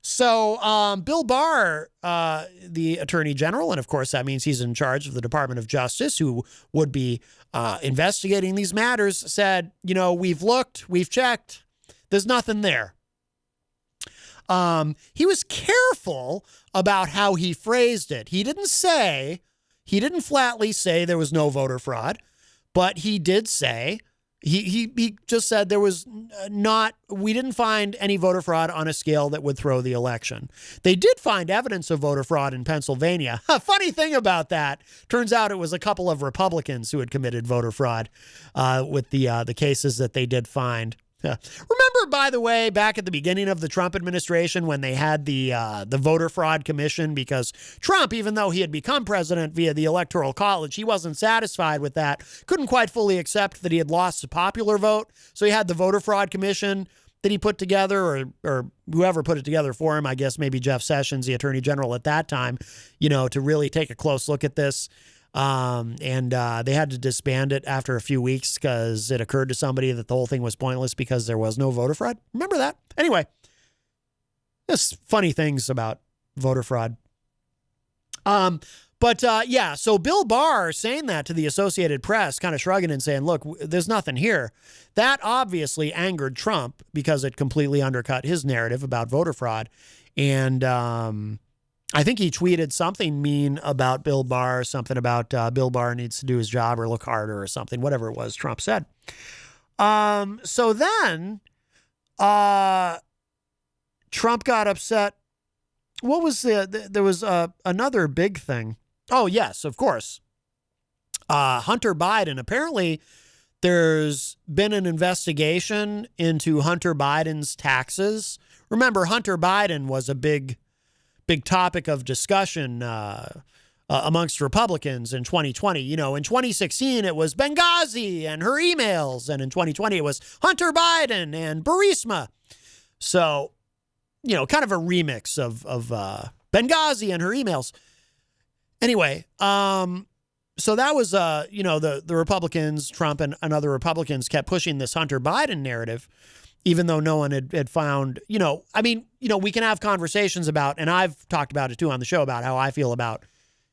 So Bill Barr, the Attorney General, and of course that means he's in charge of the Department of Justice, who would be investigating these matters, said, we've looked, we've checked, there's nothing there. He was careful about how he phrased it. He didn't flatly say there was no voter fraud, but he did say, he just said there was we didn't find any voter fraud on a scale that would throw the election. They did find evidence of voter fraud in Pennsylvania. Funny thing about that, turns out it was a couple of Republicans who had committed voter fraud with the cases that they did find. Remember, by the way, back at the beginning of the Trump administration when they had the voter fraud commission, because Trump, even though he had become president via the Electoral College, he wasn't satisfied with that, couldn't quite fully accept that he had lost the popular vote. So he had the voter fraud commission that he put together, or whoever put it together for him, I guess maybe Jeff Sessions, the attorney general at that time, to really take a close look at this. And they had to disband it after a few weeks because it occurred to somebody that the whole thing was pointless because there was no voter fraud. Remember that? Anyway, just funny things about voter fraud. So Bill Barr saying that to the Associated Press, kind of shrugging and saying, look, there's nothing here. That obviously angered Trump because it completely undercut his narrative about voter fraud. And, I think he tweeted something mean about Bill Barr, something about Bill Barr needs to do his job or look harder or something, whatever it was Trump said. So then Trump got upset. What was there was another big thing. Oh, yes, of course. Hunter Biden. Apparently there's been an investigation into Hunter Biden's taxes. Remember, Hunter Biden was a big topic of discussion amongst Republicans in 2020. In 2016, it was Benghazi and her emails. And in 2020, it was Hunter Biden and Burisma. So, kind of a remix of Benghazi and her emails. Anyway, so that was, the Republicans, Trump and other Republicans kept pushing this Hunter Biden narrative, even though no one had found, we can have conversations about, and I've talked about it too on the show, about how I feel about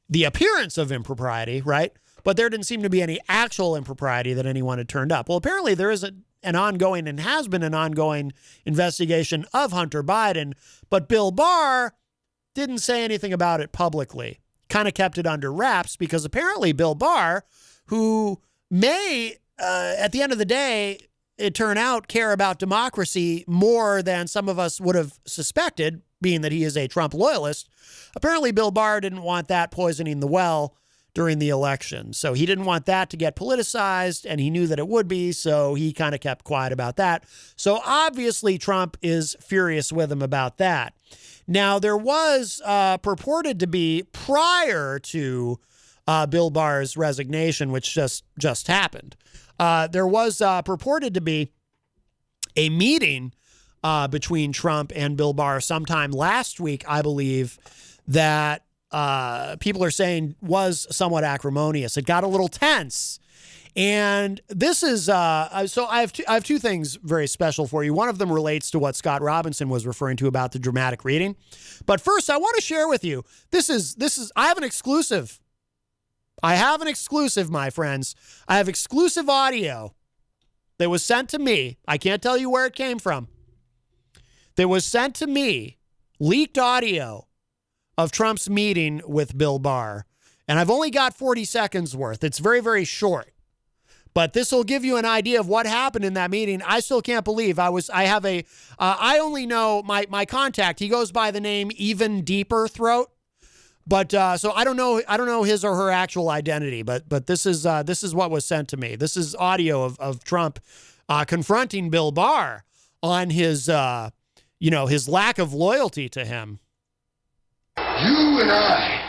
the appearance of impropriety, right? But there didn't seem to be any actual impropriety that anyone had turned up. Well, apparently there is an ongoing and has been an ongoing investigation of Hunter Biden, but Bill Barr didn't say anything about it publicly, kind of kept it under wraps because apparently Bill Barr, who may, at the end of the day, it turned out, care about democracy more than some of us would have suspected, being that he is a Trump loyalist. Apparently, Bill Barr didn't want that poisoning the well during the election. So he didn't want that to get politicized, and he knew that it would be, so he kind of kept quiet about that. So obviously, Trump is furious with him about that. Now, there was purported to be, prior to Bill Barr's resignation, which just happened, there was purported to be a meeting between Trump and Bill Barr sometime last week, I believe, that people are saying was somewhat acrimonious. It got a little tense. And this is, so I have two things very special for you. One of them relates to what Scott Robinson was referring to about the dramatic reading. But first, I want to share with you, I have an exclusive. I have an exclusive, my friends. I have exclusive audio that was sent to me. I can't tell you where it came from. That was sent to me, leaked audio of Trump's meeting with Bill Barr. And I've only got 40 seconds worth. It's very, very short. But this will give you an idea of what happened in that meeting. I still can't believe I only know my contact. He goes by the name Even Deeper Throat. But so I don't know his or her actual identity, but this is what was sent to me. This is audio of Trump confronting Bill Barr on his his lack of loyalty to him. You and I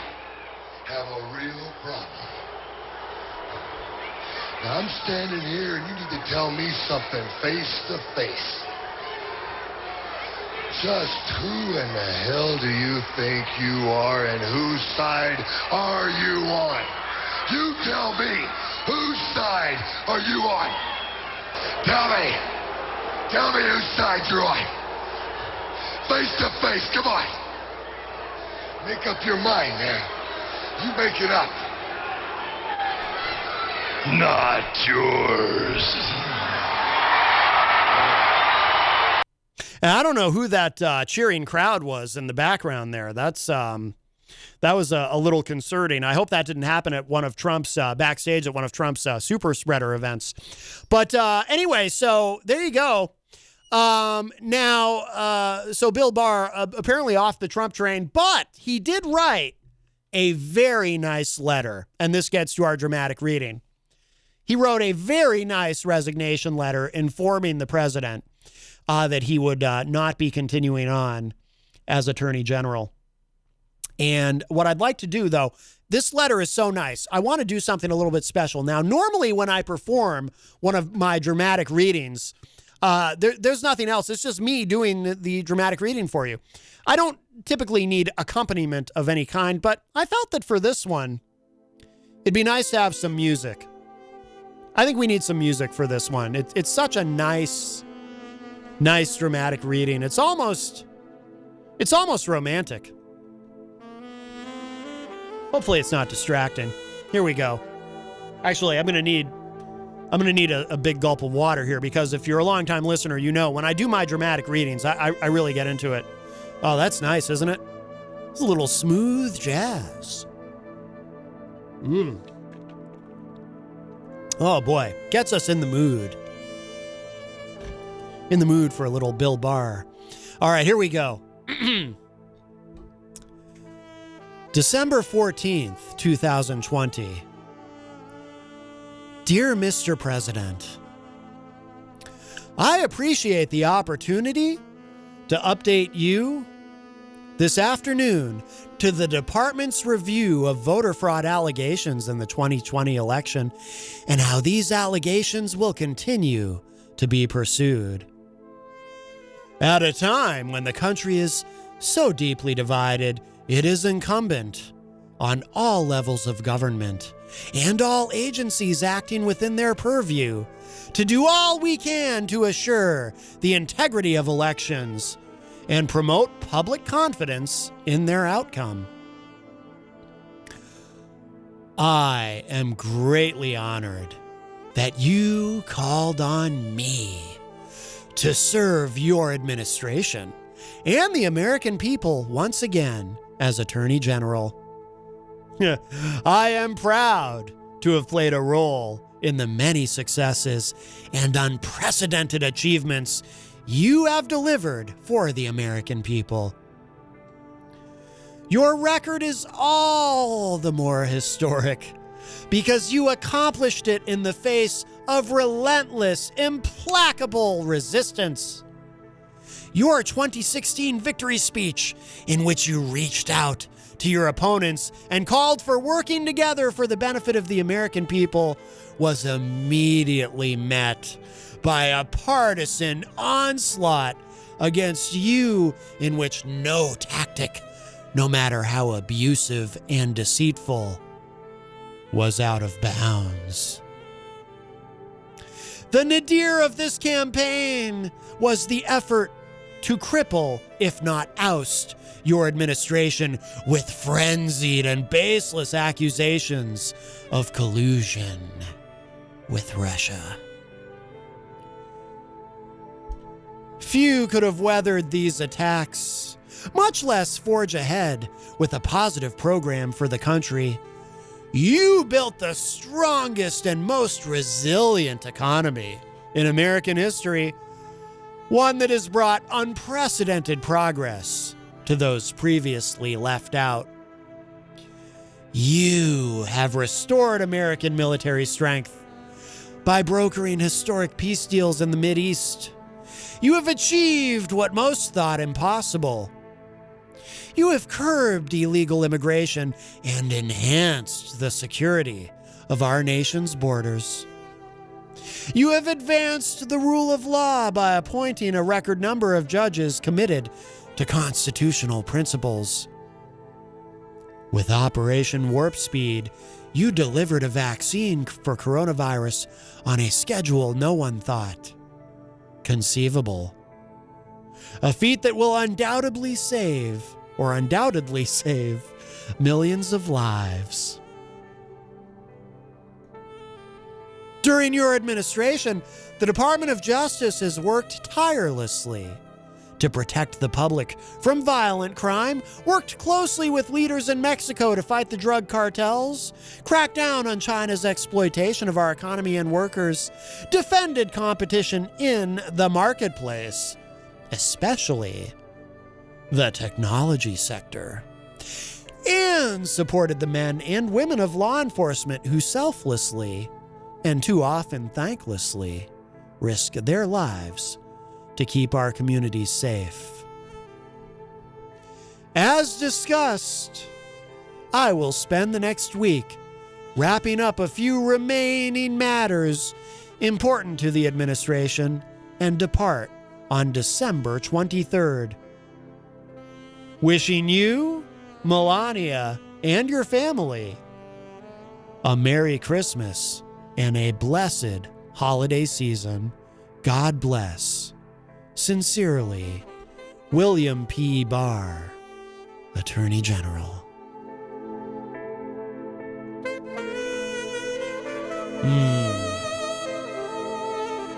have a real problem. Now, I'm standing here, and you need to tell me something face to face. Just who in the hell do you think you are, and whose side are you on? You tell me, whose side are you on? Tell me. Tell me whose side you're on. Face to face, come on. Make up your mind, man. You make it up. Not yours. And I don't know who that cheering crowd was in the background there. That was a little concerning. I hope that didn't happen at one of Trump's backstage at one of Trump's super spreader events. But anyway, so there you go. Now, so Bill Barr apparently off the Trump train, but he did write a very nice letter. And this gets to our dramatic reading. He wrote a very nice resignation letter informing the president that he would not be continuing on as Attorney General. And what I'd like to do, though, this letter is so nice. I want to do something a little bit special. Now, normally when I perform one of my dramatic readings, there's nothing else. It's just me doing the dramatic reading for you. I don't typically need accompaniment of any kind, but I felt that for this one, it'd be nice to have some music. I think we need some music for this one. It's such a nice dramatic reading. It's almost romantic. Hopefully it's not distracting. Here we go. Actually, I'm going to need a big gulp of water here, because if you're a longtime listener, you know when I do my dramatic readings, I really get into it. Oh, that's nice, isn't it? It's a little smooth jazz. Oh boy, gets us in the mood. In the mood for a little Bill Barr. All right, here we go. December 14th, 2020. Dear Mr. President, I appreciate the opportunity to update you this afternoon to the department's review of voter fraud allegations in the 2020 election and how these allegations will continue to be pursued. At a time when the country is so deeply divided, it is incumbent on all levels of government and all agencies acting within their purview to do all we can to assure the integrity of elections and promote public confidence in their outcome. I am greatly honored that you called on me to serve your administration and the American people once again as Attorney General. I am proud to have played a role in the many successes and unprecedented achievements you have delivered for the American people. Your record is all the more historic because you accomplished it in the face of relentless, implacable resistance. Your 2016 victory speech, in which you reached out to your opponents and called for working together for the benefit of the American people, was immediately met by a partisan onslaught against you in which no tactic, no matter how abusive and deceitful, was out of bounds. The nadir of this campaign was the effort to cripple, if not oust, your administration with frenzied and baseless accusations of collusion with Russia. Few could have weathered these attacks, much less forge ahead with a positive program for the country. You built the strongest and most resilient economy in American history, one that has brought unprecedented progress to those previously left out. You have restored American military strength by brokering historic peace deals in the Mideast. You have achieved what most thought impossible. You have curbed illegal immigration and enhanced the security of our nation's borders. You have advanced the rule of law by appointing a record number of judges committed to constitutional principles. With Operation Warp Speed, you delivered a vaccine for coronavirus on a schedule no one thought conceivable. A feat that will undoubtedly save millions of lives. During your administration, the Department of Justice has worked tirelessly to protect the public from violent crime, worked closely with leaders in Mexico to fight the drug cartels, cracked down on China's exploitation of our economy and workers, defended competition in the marketplace, especially the technology sector, and supported the men and women of law enforcement who selflessly, and too often thanklessly, risk their lives to keep our communities safe. As discussed, I will spend the next week wrapping up a few remaining matters important to the administration and depart on December 23rd. Wishing you, Melania, and your family a Merry Christmas and a blessed holiday season. God bless. Sincerely, William P. Barr, Attorney General.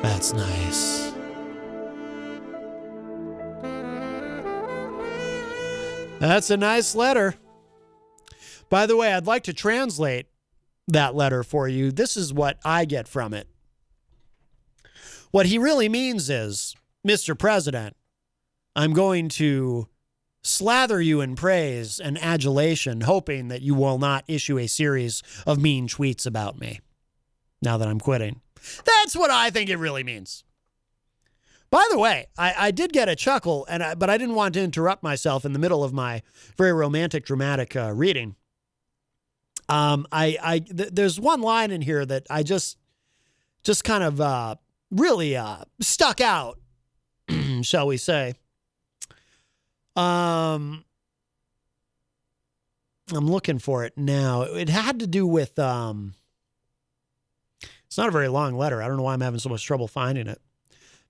That's nice. That's a nice letter. By the way, I'd like to translate that letter for you. This is what I get from it. What he really means is, Mr. President, I'm going to slather you in praise and adulation, hoping that you will not issue a series of mean tweets about me now that I'm quitting. That's what I think it really means. By the way, I did get a chuckle, but I didn't want to interrupt myself in the middle of my very romantic, dramatic reading. There's one line in here that I just kind of really stuck out, shall we say. I'm looking for it now. It had to do with, it's not a very long letter. I don't know why I'm having so much trouble finding it.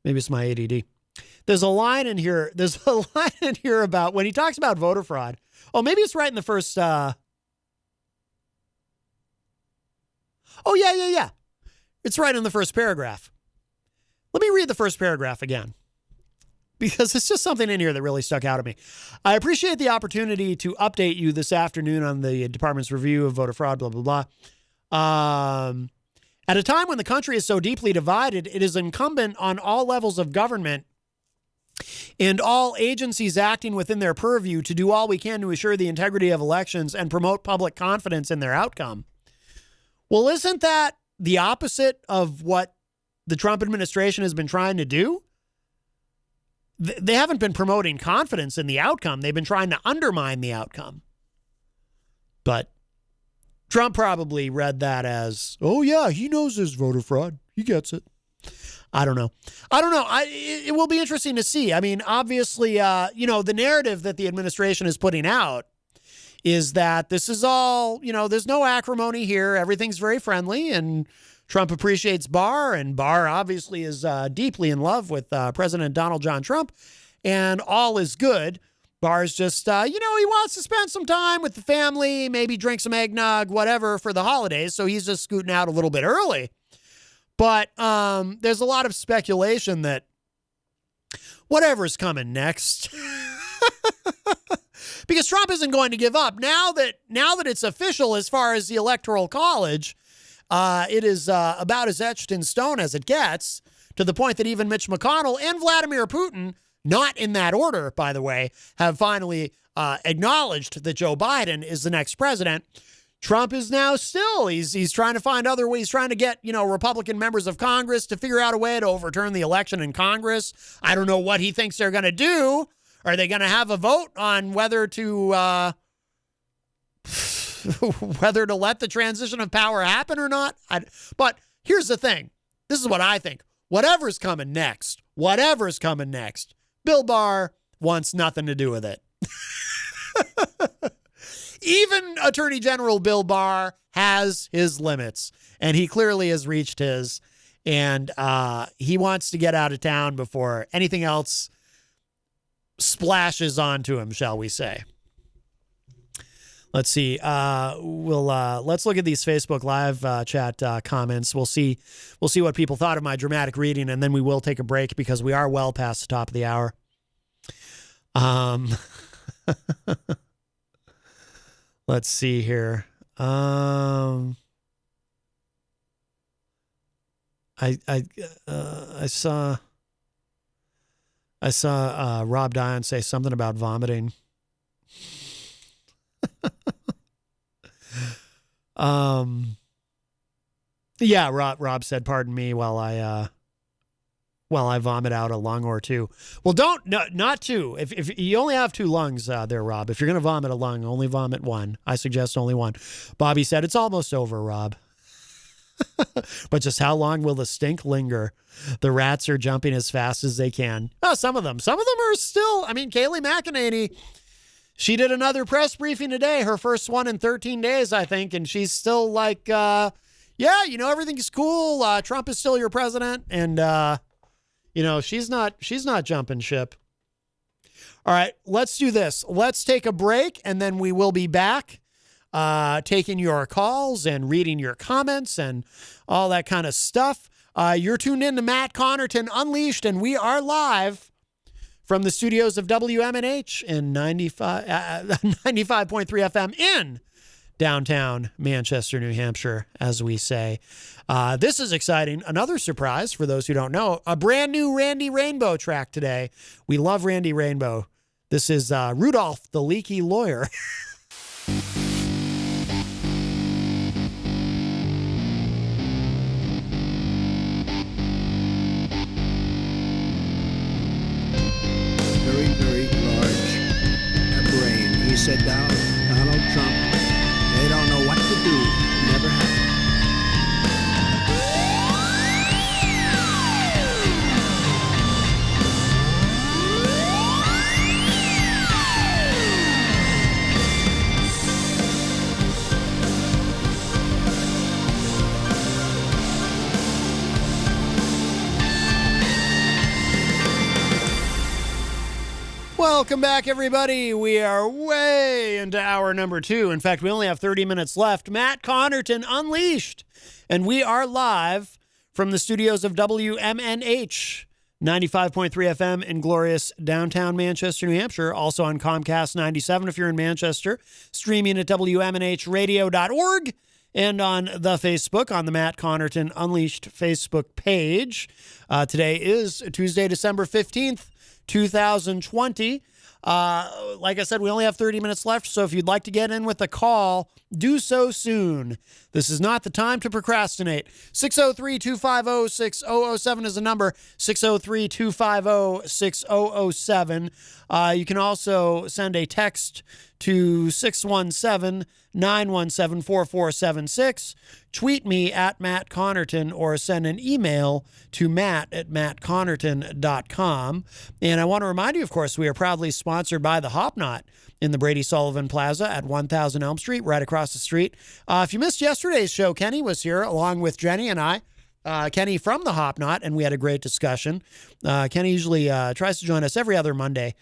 Maybe it's my ADD. There's a line in here about when he talks about voter fraud. Oh, maybe it's right in the first, yeah. It's right in the first paragraph. Let me read the first paragraph again, because it's just something in here that really stuck out at me. I appreciate the opportunity to update you this afternoon on the department's review of voter fraud, blah, blah, blah. At a time when the country is so deeply divided, it is incumbent on all levels of government and all agencies acting within their purview to do all we can to assure the integrity of elections and promote public confidence in their outcome. Well, isn't that the opposite of what the Trump administration has been trying to do? They haven't been promoting confidence in the outcome. They've been trying to undermine the outcome. But Trump probably read that as, oh, yeah, he knows there's voter fraud. He gets it. I don't know. It will be interesting to see. I mean, obviously, the narrative that the administration is putting out is that this is all, there's no acrimony here. Everything's very friendly, and Trump appreciates Barr, and Barr obviously is deeply in love with President Donald John Trump, and all is good. Barr's just, he wants to spend some time with the family, maybe drink some eggnog, whatever, for the holidays, so he's just scooting out a little bit early. But there's a lot of speculation that whatever's coming next, because Trump isn't going to give up. Now that it's official as far as the Electoral College, it is about as etched in stone as it gets, to the point that even Mitch McConnell and Vladimir Putin, not in that order, by the way, have finally acknowledged that Joe Biden is the next president. Trump is now still, he's trying to find other ways. He's trying to get, Republican members of Congress to figure out a way to overturn the election in Congress. I don't know what he thinks they're going to do. Are they going to have a vote on whether to let the transition of power happen or not? But here's the thing. This is what I think. Whatever's coming next, Bill Barr wants nothing to do with it. Even Attorney General Bill Barr has his limits, and he clearly has reached his, and he wants to get out of town before anything else splashes onto him, shall we say. Let's see. Let's look at these Facebook Live chat comments. We'll see what people thought of my dramatic reading, and then we will take a break because we are well past the top of the hour. Let's see here. I saw Rob Dion say something about vomiting. Yeah, Rob said, "Pardon me while I vomit out a lung or two." Well, not two. If you only have two lungs there, Rob, if you're going to vomit a lung, only vomit one. I suggest only one. Bobby said, "It's almost over, Rob." But just how long will the stink linger? The rats are jumping as fast as they can. Oh, some of them are still, Kayleigh McEnany, she did another press briefing today, her first one in 13 days, I think. And she's still like, everything's cool. Trump is still your president. And, she's not jumping ship. All right, let's do this. Let's take a break, and then we will be back taking your calls and reading your comments and all that kind of stuff. You're tuned in to Matt Connarton Unleashed, and we are live from the studios of WMNH in 95.3 FM in downtown Manchester, New Hampshire, as we say. This is exciting. Another surprise for those who don't know, a brand new Randy Rainbow track today. We love Randy Rainbow. This is Rudolph the Leaky Lawyer. Very large brain. He said, Donald Trump, they don't know what to do. Never happened. Welcome back, everybody. We are way into hour number 2. In fact, we only have 30 minutes left. Matt Connarton Unleashed. And we are live from the studios of WMNH 95.3 FM in glorious downtown Manchester, New Hampshire. Also on Comcast 97 if you're in Manchester. Streaming at WMNHradio.org. And on the Facebook, on the Matt Connarton Unleashed Facebook page. Today is Tuesday, December 15th. 2020. Like I said, we only have 30 minutes left, so if you'd like to get in with a call, do so soon. This is not the time to procrastinate. 603-250-6007 is the number, 603-250-6007. You can also send a text to 617-917-4476. Tweet me at Matt Connarton or send an email to matt@mattconnerton.com. And I want to remind you, of course, we are proudly sponsored by the Hop Knot in the Brady Sullivan Plaza at 1000 Elm Street, right across the street. If you missed yesterday's show, Kenny was here along with Jenny and I. Kenny from the Hop Knot, and we had a great discussion. Kenny usually tries to join us every other Monday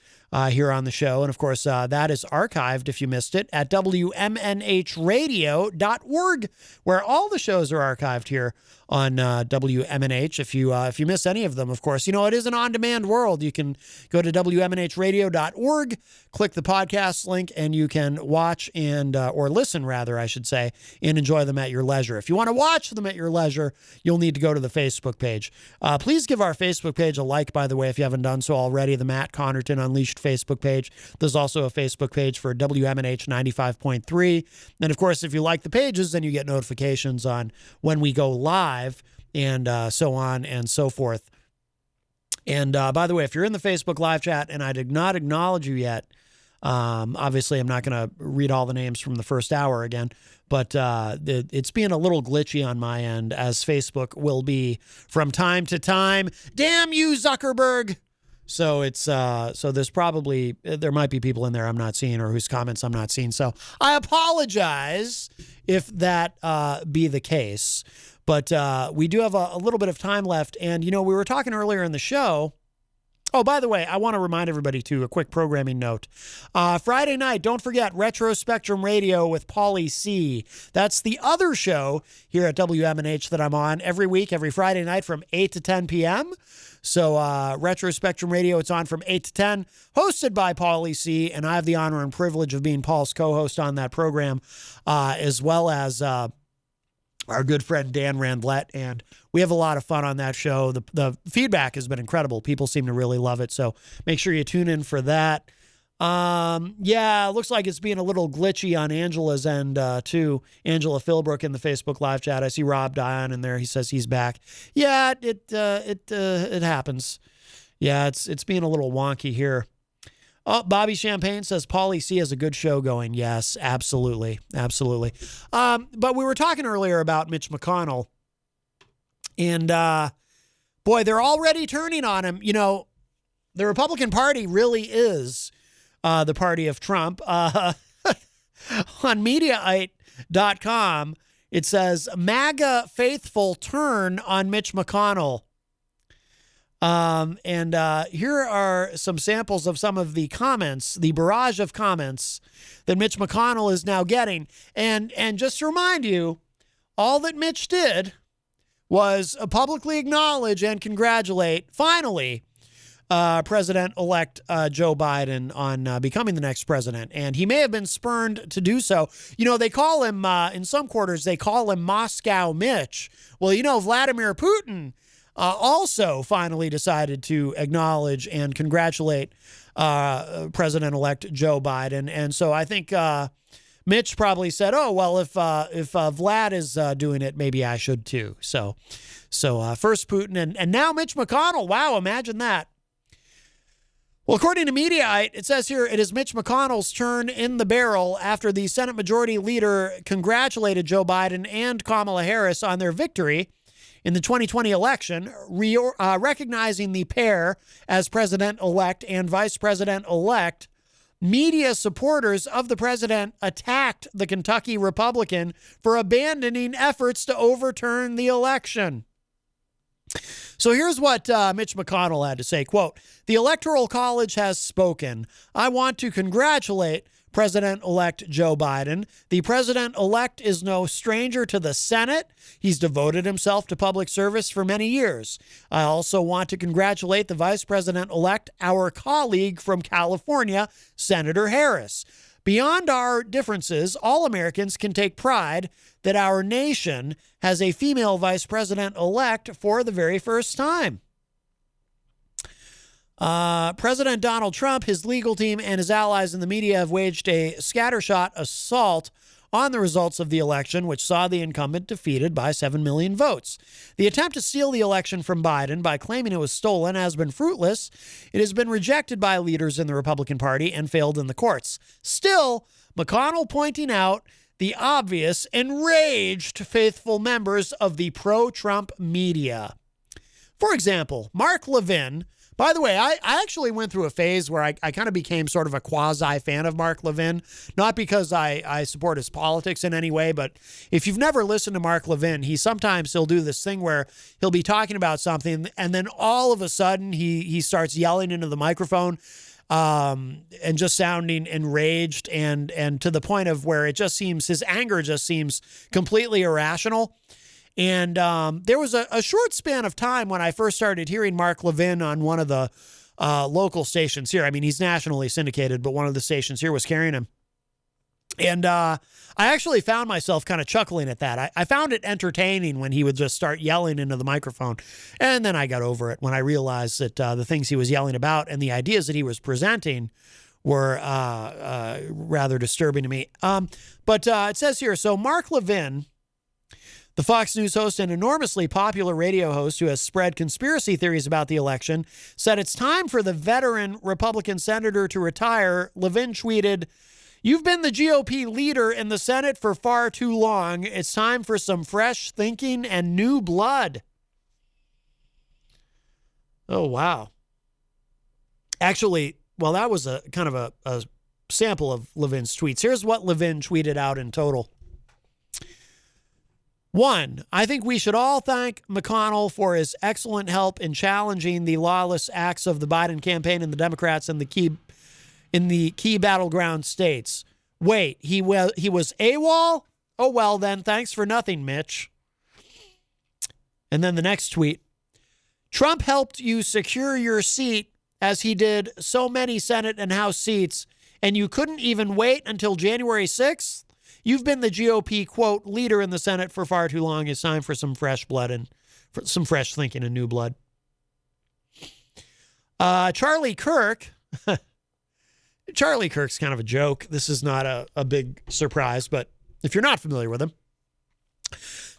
here on the show. And of course, that is archived if you missed it at WMNHradio.org, where all the shows are archived here on WMNH. If you miss any of them, of course, it is an on-demand world. You can go to WMNHradio.org, click the podcast link, and you can watch and or listen, rather, I should say, and enjoy them at your leisure. If you want to watch them at your leisure, you'll need to go to the Facebook page. Please give our Facebook page a like, by the way, if you haven't done so already, the Matt Connarton Unleashed Facebook page. There's also a Facebook page for WMNH 95.3. And of course, if you like the pages, then you get notifications on when we go live and so on and so forth. And by the way, if you're in the Facebook live chat and I did not acknowledge you yet, Obviously, I'm not going to read all the names from the first hour again, but it's being a little glitchy on my end, as Facebook will be from time to time. Damn you, Zuckerberg! So it's so there might be people in there I'm not seeing or whose comments I'm not seeing. So I apologize if that be the case. But we do have a little bit of time left. And, we were talking earlier in the show. Oh, by the way, I want to remind everybody, too, a quick programming note. Friday night, don't forget, Retro Spectrum Radio with Paulie C. That's the other show here at WMNH that I'm on every week, every Friday night from 8 to 10 p.m. So Retro Spectrum Radio, it's on from 8 to 10, hosted by Paulie C., and I have the honor and privilege of being Paul's co-host on that program, as well as our good friend Dan Randlett, and we have a lot of fun on that show. The feedback has been incredible. People seem to really love it, so make sure you tune in for that. It looks like it's being a little glitchy on Angela's end, too. Angela Philbrook in the Facebook live chat. I see Rob Dion in there. He says he's back. Yeah, it happens. Yeah, it's being a little wonky here. Oh, Bobby Champagne says Paulie C has a good show going. Yes, absolutely. Absolutely. But we were talking earlier about Mitch McConnell, and boy, they're already turning on him. The Republican Party really is the party of Trump. On Mediaite.com, it says MAGA faithful turn on Mitch McConnell. Here are some samples of some of the comments, the barrage of comments that Mitch McConnell is now getting. And just to remind you, all that Mitch did was publicly acknowledge and congratulate, finally, President-elect Joe Biden on becoming the next president. And he may have been spurned to do so. They call him, in some quarters, they call him Moscow Mitch. Well, Vladimir Putin also finally decided to acknowledge and congratulate President-elect Joe Biden. And so I think Mitch probably said, oh, well, if Vlad is doing it, maybe I should too. So first Putin and now Mitch McConnell. Wow, imagine that. Well, according to Mediaite, it says here it is Mitch McConnell's turn in the barrel after the Senate Majority Leader congratulated Joe Biden and Kamala Harris on their victory in the 2020 election, recognizing the pair as president-elect and vice president-elect. Media supporters of the president attacked the Kentucky Republican for abandoning efforts to overturn the election. So here's what Mitch McConnell had to say, quote, "The Electoral College has spoken. I want to congratulate President-elect Joe Biden. The president-elect is no stranger to the Senate. He's devoted himself to public service for many years. I also want to congratulate the vice president-elect, our colleague from California, Senator Harris. Beyond our differences, all Americans can take pride that our nation has a female vice president-elect for the very first time." President Donald Trump, his legal team, and his allies in the media have waged a scattershot assault on the results of the election, which saw the incumbent defeated by 7 million votes. The attempt to steal the election from Biden by claiming it was stolen has been fruitless. It has been rejected by leaders in the Republican Party and failed in the courts. Still, McConnell pointing out the obvious enraged faithful members of the pro-Trump media. For example, Mark Levin. By the way, I actually went through a phase where I kind of became sort of a quasi-fan of Mark Levin, not because I support his politics in any way, but if you've never listened to Mark Levin, he'll do this thing where he'll be talking about something, and then all of a sudden he starts yelling into the microphone and just sounding enraged and to the point of where his anger just seems completely irrational. And there was a short span of time when I first started hearing Mark Levin on one of the local stations here. I mean, he's nationally syndicated, but one of the stations here was carrying him. And I actually found myself kind of chuckling at that. I found it entertaining when he would just start yelling into the microphone. And then I got over it when I realized that the things he was yelling about and the ideas that he was presenting were rather disturbing to me. But it says here, so Mark Levin, The Fox News host and enormously popular radio host who has spread conspiracy theories about the election said it's time for the veteran Republican senator to retire. Levin tweeted, "You've been the GOP leader in the Senate for far too long. It's time for some fresh thinking and new blood." Oh, wow. Actually, well, that was a kind of a sample of Levin's tweets. Here's what Levin tweeted out in total. 1, I think we should all thank McConnell for his excellent help in challenging the lawless acts of the Biden campaign and the Democrats in the key battleground states. Wait, he was AWOL? Oh, well, then, thanks for nothing, Mitch. And then the next tweet. Trump helped you secure your seat as he did so many Senate and House seats, and you couldn't even wait until January 6th? You've been the GOP, quote, leader in the Senate for far too long. It's time for some fresh blood and for some fresh thinking and new blood. Charlie Kirk. Charlie Kirk's kind of a joke. This is not a big surprise, but if you're not familiar with him,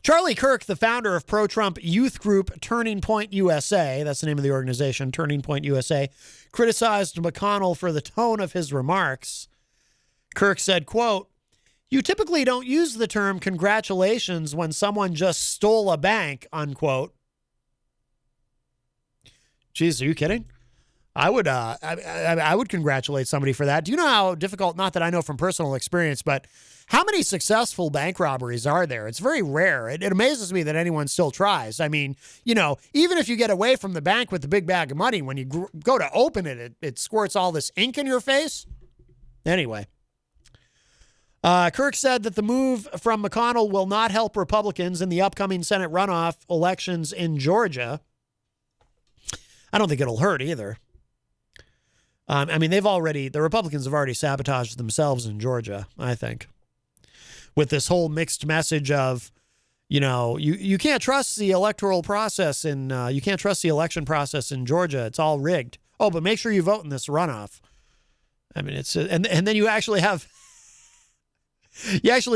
Charlie Kirk, the founder of pro-Trump youth group Turning Point USA, that's the name of the organization, Turning Point USA, criticized McConnell for the tone of his remarks. Kirk said, quote, "You typically don't use the term congratulations when someone just stole a bank," unquote. Jeez, are you kidding? I would congratulate somebody for that. Do you know how difficult, not that I know from personal experience, but how many successful bank robberies are there? It's very rare. It amazes me that anyone still tries. I mean, you know, even if you get away from the bank with the big bag of money, when you go to open it, it squirts all this ink in your face. Anyway. Kirk said that the move from McConnell will not help Republicans in the upcoming Senate runoff elections in Georgia. I don't think it'll hurt either. I mean, the Republicans have already sabotaged themselves in Georgia, I think, with this whole mixed message of, you know, you can't trust the electoral process you can't trust the election process in Georgia. It's all rigged. Oh, but make sure you vote in this runoff. I mean, and then you actually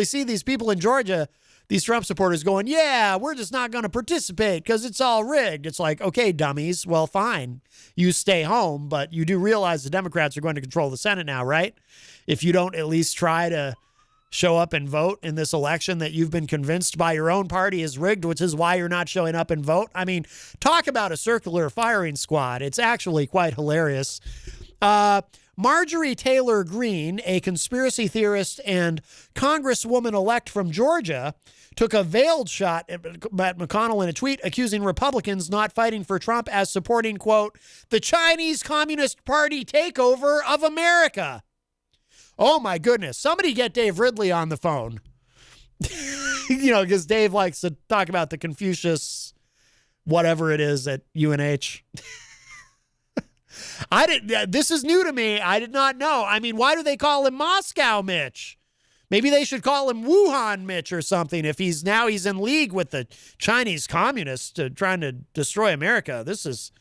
see these people in Georgia, these Trump supporters going, yeah, we're just not going to participate because it's all rigged. It's like, okay, dummies, well, fine. You stay home, but you do realize the Democrats are going to control the Senate now, right? If you don't at least try to show up and vote in this election that you've been convinced by your own party is rigged, which is why you're not showing up and vote. I mean, talk about a circular firing squad. It's actually quite hilarious. Marjorie Taylor Greene, a conspiracy theorist and congresswoman-elect from Georgia, took a veiled shot at McConnell in a tweet accusing Republicans not fighting for Trump as supporting, quote, the Chinese Communist Party takeover of America. Oh, my goodness. Somebody get Dave Ridley on the phone. You know, because Dave likes to talk about the Confucius, whatever it is at UNH. This is new to me. I did not know. I mean, why do they call him Moscow Mitch? Maybe they should call him Wuhan Mitch or something if he's in league with the Chinese communists trying to destroy America. That's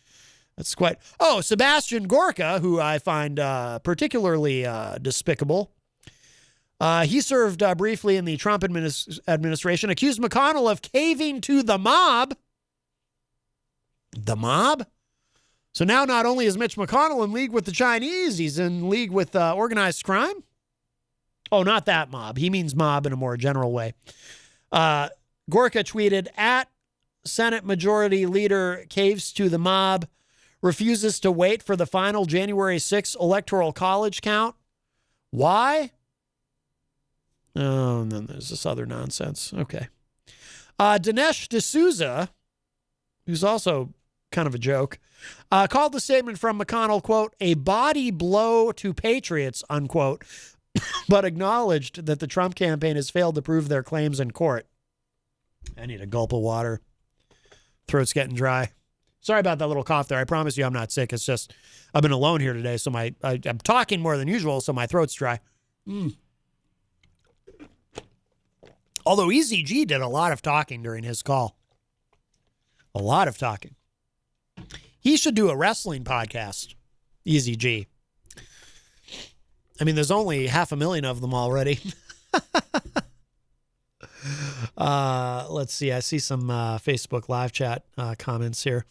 quite... Oh, Sebastian Gorka, who I find particularly despicable. He served briefly in the Trump administration, accused McConnell of caving to the mob. The mob? So now not only is Mitch McConnell in league with the Chinese, he's in league with organized crime? Oh, not that mob. He means mob in a more general way. Gorka tweeted, at Senate Majority Leader caves to the mob, refuses to wait for the final January 6th Electoral College count. Why? Oh, and then there's this other nonsense. Okay. Dinesh D'Souza, who's also kind of a joke, called the statement from McConnell, quote, a body blow to patriots, unquote, but acknowledged that the Trump campaign has failed to prove their claims in court. I need a gulp of water. Throat's getting dry. Sorry about that little cough there. I promise you I'm not sick. It's just I've been alone here today, so I'm talking more than usual, so my throat's dry. Although Eazy-G did a lot of talking during his call. A lot of talking. He should do a wrestling podcast, Eazy-G. I mean, there's only 500,000 of them already. Let's see. I see some Facebook live chat comments here.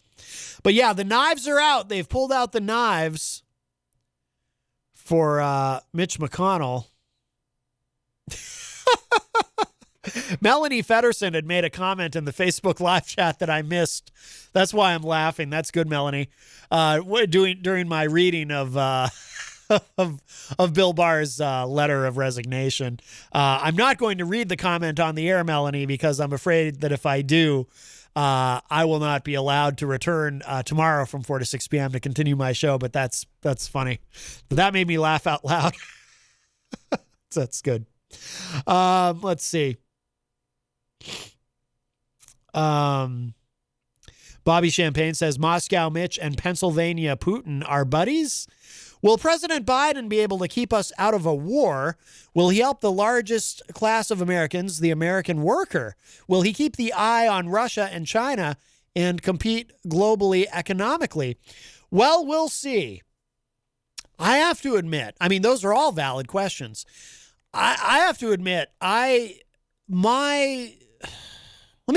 But yeah, the knives are out. They've pulled out the knives for Mitch McConnell. Melanie Feddersen had made a comment in the Facebook live chat that I missed. That's why I'm laughing. That's good, Melanie. During my reading of of Bill Barr's letter of resignation. I'm not going to read the comment on the air, Melanie, because I'm afraid that if I do, I will not be allowed to return tomorrow from 4 to 6 p.m. to continue my show. But that's funny. That made me laugh out loud. That's good. Let's see. Bobby Champagne says Moscow Mitch and Pennsylvania Putin are buddies. Will President Biden be able to keep us out of a war? Will he help the largest class of Americans, the American worker? Will he keep the eye on Russia and China and compete globally economically? Well, we'll see. I have to admit, I mean, those are all valid questions. I have to admit, let me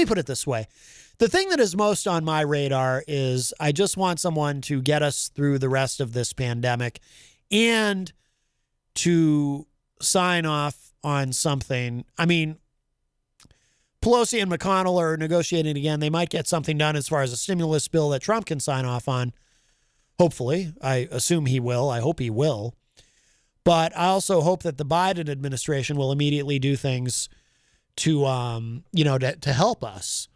put it this way. The thing that is most on my radar is I just want someone to get us through the rest of this pandemic and to sign off on something. I mean, Pelosi and McConnell are negotiating again. They might get something done as far as a stimulus bill that Trump can sign off on. Hopefully. I assume he will. I hope he will. But I also hope that the Biden administration will immediately do things to help us.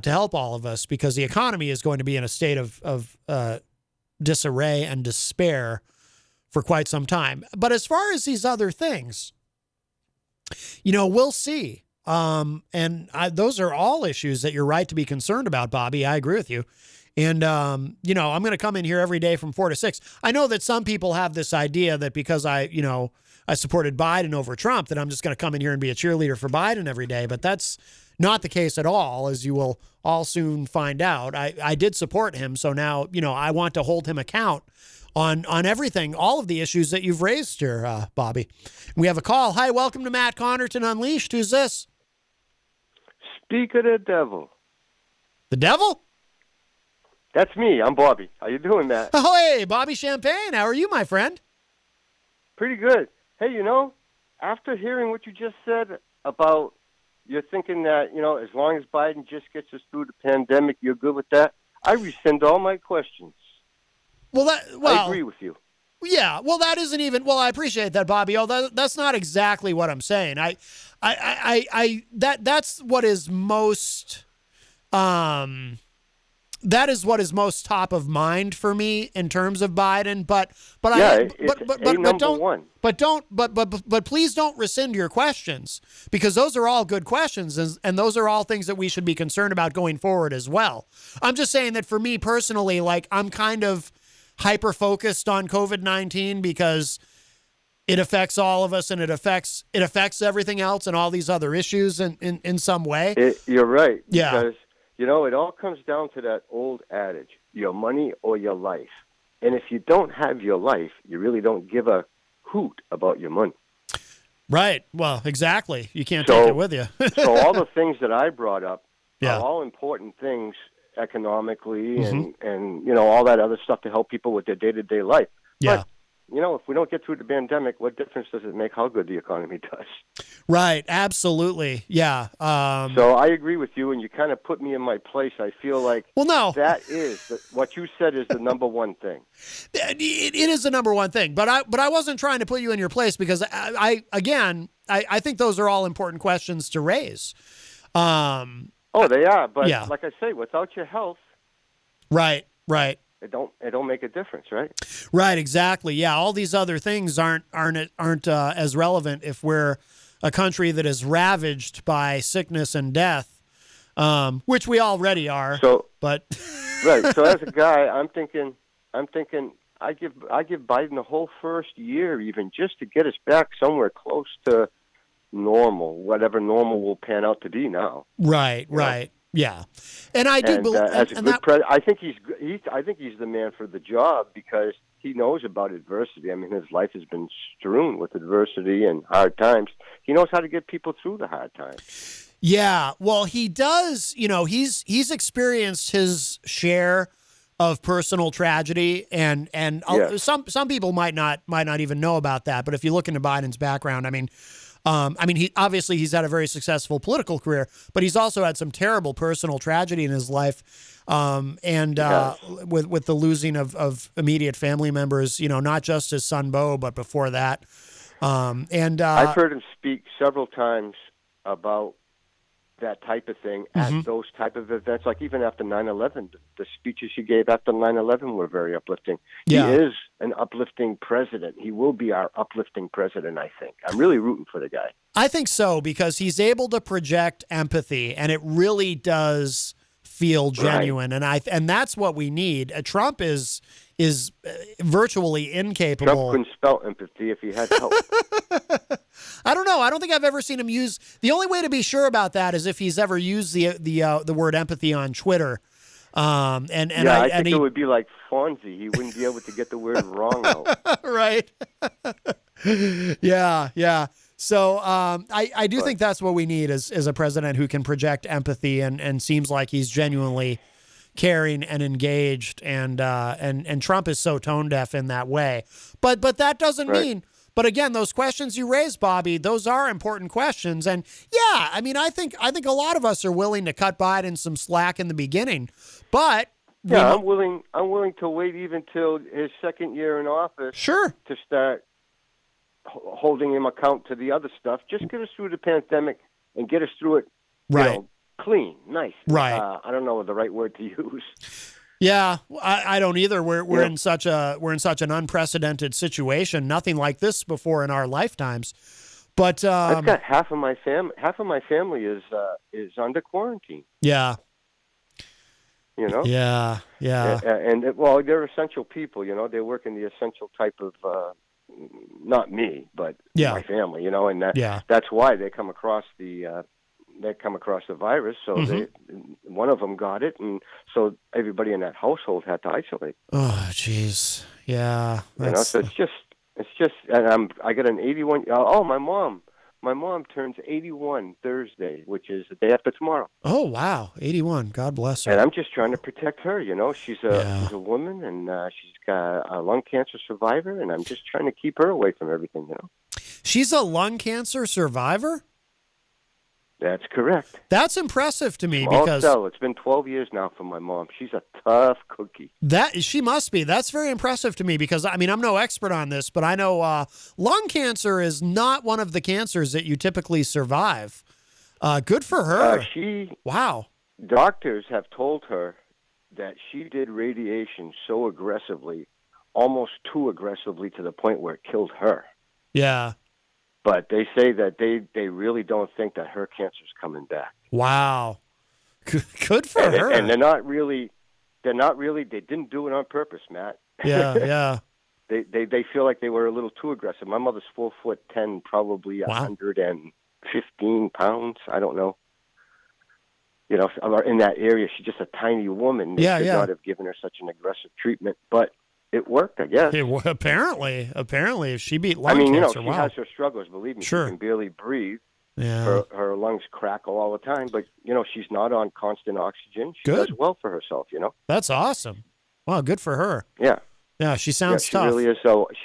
To help all of us, because the economy is going to be in a state of disarray and despair for quite some time. But as far as these other things, we'll see. Those are all issues that you're right to be concerned about, Bobby. I agree with you. And, I'm going to come in here every day from 4 to 6. I know that some people have this idea that because I supported Biden over Trump, that I'm just going to come in here and be a cheerleader for Biden every day. But that's not the case at all, as you will all soon find out. I did support him, so now, I want to hold him account on everything, all of the issues that you've raised here, Bobby. We have a call. Hi, welcome to Matt Connarton Unleashed. Who's this? Speak of the devil. The devil? That's me. I'm Bobby. How you doing, Matt? Oh, hey, Bobby Champagne. How are you, my friend? Pretty good. Hey, after hearing what you just said about you're thinking that, as long as Biden just gets us through the pandemic, you're good with that? I rescind all my questions. I agree with you. Yeah, well, that isn't even. Well, I appreciate that, Bobby. That's not exactly what I'm saying. That's what is most. That is what is most top of mind for me in terms of Biden. But please don't rescind your questions, because those are all good questions, and those are all things that we should be concerned about going forward as well. I'm just saying that for me personally, I'm kind of hyper focused on COVID-19 because it affects all of us, and it affects everything else and all these other issues in some way. You're right. Yeah. Because it all comes down to that old adage, your money or your life. And if you don't have your life, you really don't give a hoot about your money. Right. Well, exactly. You can't take it with you. So all the things that I brought up are all important things economically and all that other stuff to help people with their day-to-day life. Yeah. But, if we don't get through the pandemic, what difference does it make how good the economy does? Right. Absolutely. Yeah. So I agree with you, and you kind of put me in my place. I feel like that is what you said is the number one thing. It is the number one thing, but I wasn't trying to put you in your place, because I think those are all important questions to raise. They are, but like I say, without your health, right. It don't make a difference, right? Right, exactly. Yeah, all these other things aren't as relevant if we're a country that is ravaged by sickness and death, which we already are. So, but right. So as a guy, I'm thinking, I give Biden the whole first year, even just to get us back somewhere close to normal, whatever normal will pan out to be now. Right. Yeah, and I do believe. As a good president, I think he's the man for the job, because he knows about adversity. I mean, his life has been strewn with adversity and hard times. He knows how to get people through the hard times. Yeah, well, he does. You know, he's experienced his share of personal tragedy, and Yeah. some people might not even know about that. But if you look into Biden's background, he obviously he's had a very successful political career, but he's also had some terrible personal tragedy in his life, with the losing of immediate family members. You know, not just his son Beau, but before that. I've heard him speak several times about that type of thing at those type of events. Like even after 9/11, the speeches he gave after 9/11 were very uplifting. Yeah. He is an uplifting president. He will be our uplifting president, I think. I'm really rooting for the guy. I think so, because he's able to project empathy, and it really does feel genuine. Right. And that's what we need. Trump is virtually incapable. Trump couldn't spell empathy if he had help. I don't know. I don't think I've ever seen him use. The only way to be sure about that is if he's ever used the word empathy on Twitter. I think it would be like Fonzie. He wouldn't be able to get the word wrong out. Right. Yeah. So I do think that's what we need is a president who can project empathy and seems like he's genuinely caring and engaged, and Trump is so tone deaf in that way. But that doesn't mean. But again, those questions you raised, Bobby, those are important questions. And yeah, I think a lot of us are willing to cut Biden some slack in the beginning, but I'm willing to wait even till his second year in office. Sure. To start holding him account to the other stuff. Just get us through the pandemic and get us through it. Right. Clean, nice. Right. I don't know the right word to use. Yeah, I don't either. We're in such an unprecedented situation. Nothing like this before in our lifetimes. But I've got half of my family is under quarantine. Yeah. You know. Yeah. And they're essential people. You know, they work in the essential type of. Not me, but my family. You know, and that's why they come across the. They come across the virus, so one of them got it, and so everybody in that household had to isolate. Oh, jeez, yeah. You know, so it's just, and I got an 81. Oh, my mom turns 81 Thursday, which is the day after tomorrow. Oh, wow, 81. God bless her. And I'm just trying to protect her. You know, she's a woman, and she's got a lung cancer survivor, and I'm just trying to keep her away from everything. You know, she's a lung cancer survivor. That's correct. That's impressive to me because it's been 12 years now for my mom. She's a tough cookie. That she must be. That's very impressive to me because I'm no expert on this, but I know lung cancer is not one of the cancers that you typically survive. Good for her. Wow. Doctors have told her that she did radiation so aggressively, almost too aggressively to the point where it killed her. Yeah. But they say that they really don't think that her cancer's coming back. Wow. Good for her. And they're not really, they didn't do it on purpose, Matt. Yeah. They feel like they were a little too aggressive. My mother's 4'10", probably 115 pounds. I don't know. You know, in that area, she's just a tiny woman. They should not have given her such an aggressive treatment, but it worked, I guess. Apparently, if she beat lung cancer, she has her struggles. Believe me, sure. She can barely breathe. Yeah, her lungs crackle all the time. But she's not on constant oxygen. She Good. does well for herself. That's awesome. Wow, good for her. Yeah, she sounds she tough.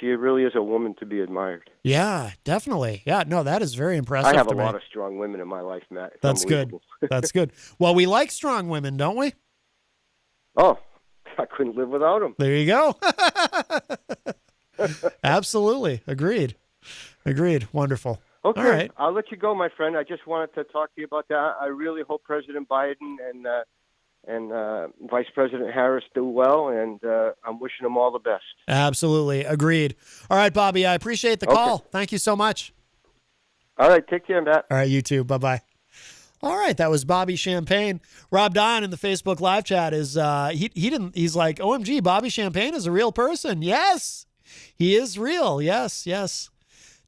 She really is a woman to be admired. Yeah, definitely. Yeah, no, that is very impressive. I have a lot of strong women in my life, Matt. It's That's good. That's good. Well, we like strong women, don't we? Oh. I couldn't live without them. There you go. Absolutely. Agreed. Wonderful. Okay. All right. I'll let you go, my friend. I just wanted to talk to you about that. I really hope President Biden and Vice President Harris do well, and I'm wishing them all the best. Absolutely. Agreed. All right, Bobby, I appreciate the call. Thank you so much. All right. Take care, Matt. All right. You too. Bye-bye. All right, that was Bobby Champagne. Rob Dion in the Facebook live chat is he's like, OMG, Bobby Champagne is a real person. Yes, he is real. Yes.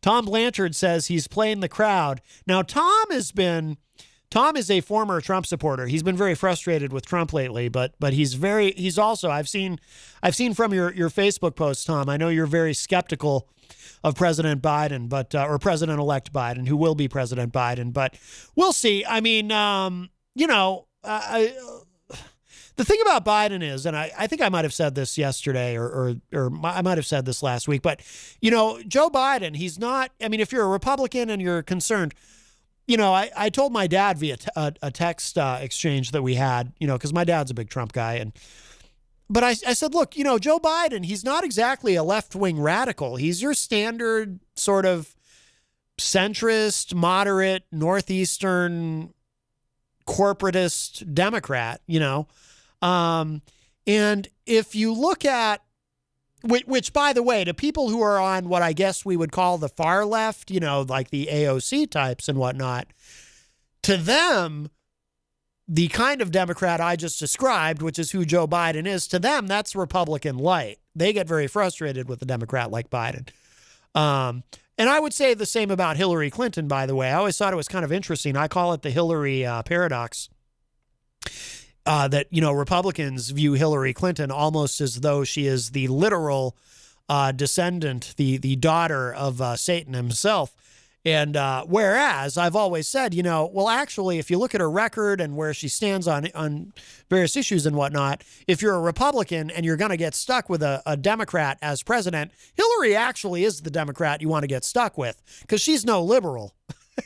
Tom Blanchard says he's playing the crowd. Now Tom has been Tom is a former Trump supporter. He's been very frustrated with Trump lately, but he's also, I've seen from your Facebook posts, Tom, I know you're very skeptical of President Biden, but or President-elect Biden, who will be President Biden, but we'll see. I mean, the thing about Biden is, and I think I might have said this yesterday or I might have said this last week, but, Joe Biden, he's not, I mean, if you're a Republican and you're concerned, I told my dad via a text exchange that we had, because my dad's a big Trump guy. But I said, look, Joe Biden, he's not exactly a left-wing radical. He's your standard sort of centrist, moderate, northeastern, corporatist Democrat, and if you look at, which, by the way, to people who are on what I guess we would call the far left, like the AOC types and whatnot, to them, the kind of Democrat I just described, which is who Joe Biden is, to them, that's Republican light. They get very frustrated with a Democrat like Biden. And I would say the same about Hillary Clinton, by the way. I always thought it was kind of interesting. I call it the Hillary paradox. That, Republicans view Hillary Clinton almost as though she is the literal descendant, the daughter of Satan himself. And whereas I've always said, well, actually, if you look at her record and where she stands on various issues and whatnot, if you're a Republican and you're going to get stuck with a Democrat as president, Hillary actually is the Democrat you want to get stuck with, because she's no liberal.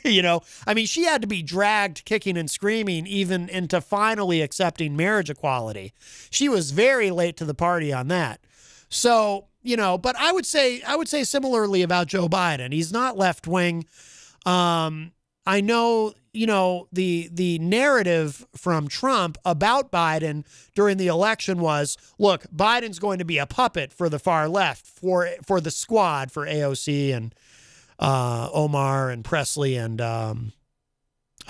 I mean, she had to be dragged kicking and screaming even into finally accepting marriage equality. She was very late to the party on that. So, but I would say similarly about Joe Biden. He's not left wing. I know, the narrative from Trump about Biden during the election was, look, Biden's going to be a puppet for the far left, for the squad, for AOC and Omar and Presley and who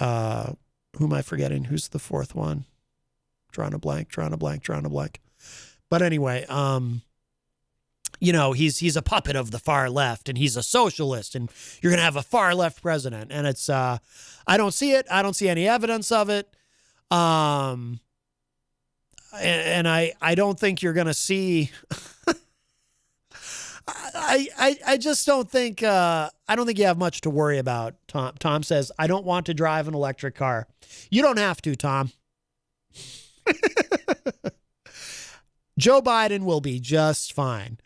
am I forgetting? Who's the fourth one? Drawing a blank. But anyway, he's a puppet of the far left, and he's a socialist, and you're gonna have a far left president. And it's I don't see it. I don't see any evidence of it. And I don't think you're gonna see. I just don't think I don't think you have much to worry about, Tom. Tom says, I don't want to drive an electric car. You don't have to, Tom. Joe Biden will be just fine.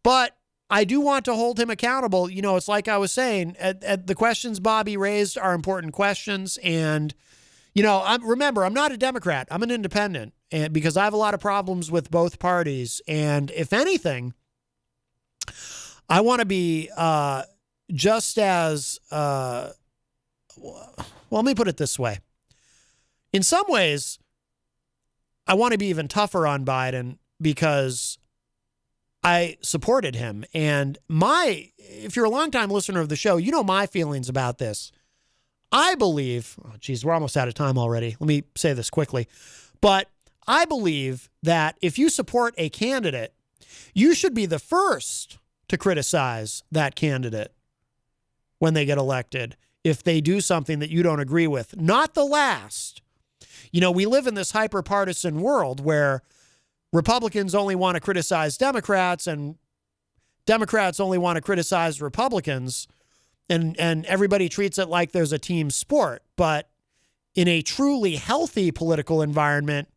But I do want to hold him accountable. It's like I was saying, at the questions Bobby raised are important questions. And, I'm not a Democrat. I'm an independent, and because I have a lot of problems with both parties. And if anything, I want to be just as, well, let me put it this way. In some ways, I want to be even tougher on Biden because I supported him. And if you're a longtime listener of the show, you know my feelings about this. I believe, we're almost out of time already. Let me say this quickly. But I believe that if you support a candidate, you should be the first to criticize that candidate when they get elected if they do something that you don't agree with, not the last. We live in this hyper-partisan world where Republicans only want to criticize Democrats and Democrats only want to criticize Republicans, and everybody treats it like there's a team sport. But in a truly healthy political environment,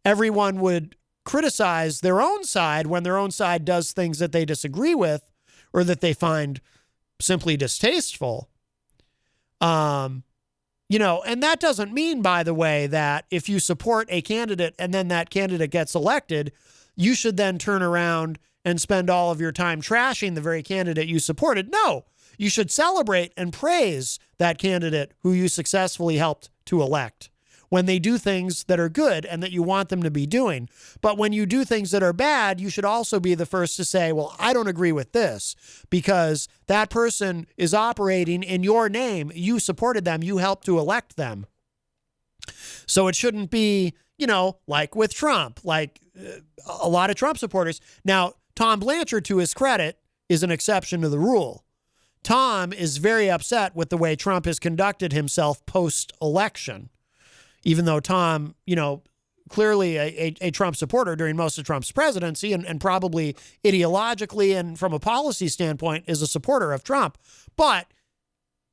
everyone would criticize their own side when their own side does things that they disagree with or that they find simply distasteful. And that doesn't mean, by the way, that if you support a candidate and then that candidate gets elected, you should then turn around and spend all of your time trashing the very candidate you supported. No, you should celebrate and praise that candidate who you successfully helped to elect when they do things that are good and that you want them to be doing. But when you do things that are bad, you should also be the first to say, well, I don't agree with this because that person is operating in your name. You supported them. You helped to elect them. So it shouldn't be, like with Trump, like a lot of Trump supporters. Now, Tom Blanchard, to his credit, is an exception to the rule. Tom is very upset with the way Trump has conducted himself post-election, even though Tom, clearly a Trump supporter during most of Trump's presidency and probably ideologically and from a policy standpoint is a supporter of Trump. But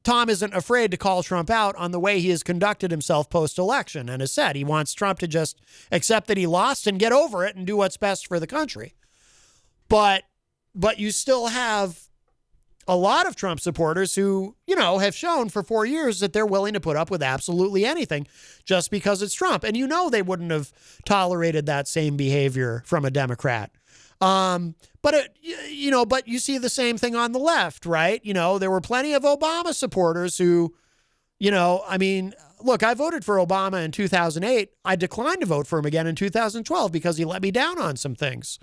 Tom isn't afraid to call Trump out on the way he has conducted himself post-election and has said he wants Trump to just accept that he lost and get over it and do what's best for the country. But you still have a lot of Trump supporters who, have shown for 4 years that they're willing to put up with absolutely anything just because it's Trump. And they wouldn't have tolerated that same behavior from a Democrat. But you see the same thing on the left, right? There were plenty of Obama supporters who, look, I voted for Obama in 2008. I declined to vote for him again in 2012 because he let me down on some things.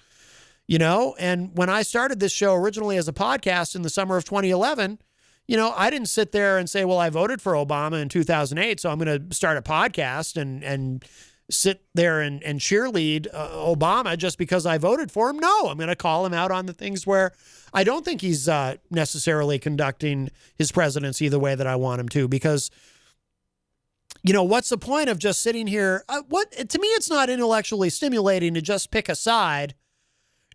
And when I started this show originally as a podcast in the summer of 2011, I didn't sit there and say, well, I voted for Obama in 2008, so I'm going to start a podcast and sit there and cheerlead Obama just because I voted for him. No, I'm going to call him out on the things where I don't think he's necessarily conducting his presidency the way that I want him to, because what's the point of just sitting here? To me, it's not intellectually stimulating to just pick a side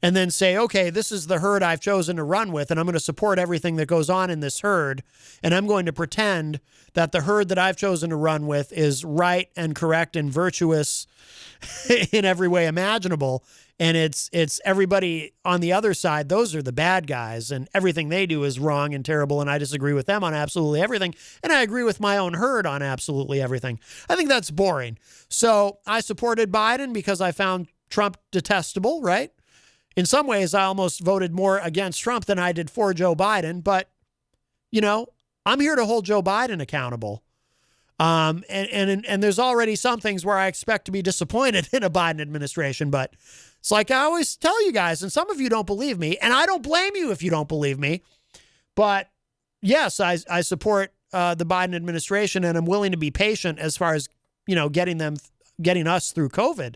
and then say, okay, this is the herd I've chosen to run with, and I'm going to support everything that goes on in this herd, and I'm going to pretend that the herd that I've chosen to run with is right and correct and virtuous in every way imaginable, and it's everybody on the other side, those are the bad guys, and everything they do is wrong and terrible, and I disagree with them on absolutely everything, and I agree with my own herd on absolutely everything. I think that's boring. So I supported Biden because I found Trump detestable, right? In some ways, I almost voted more against Trump than I did for Joe Biden. But, I'm here to hold Joe Biden accountable. And there's already some things where I expect to be disappointed in a Biden administration. But it's like I always tell you guys, and some of you don't believe me, and I don't blame you if you don't believe me. But yes, I support the Biden administration, and I'm willing to be patient as far as, getting us through COVID.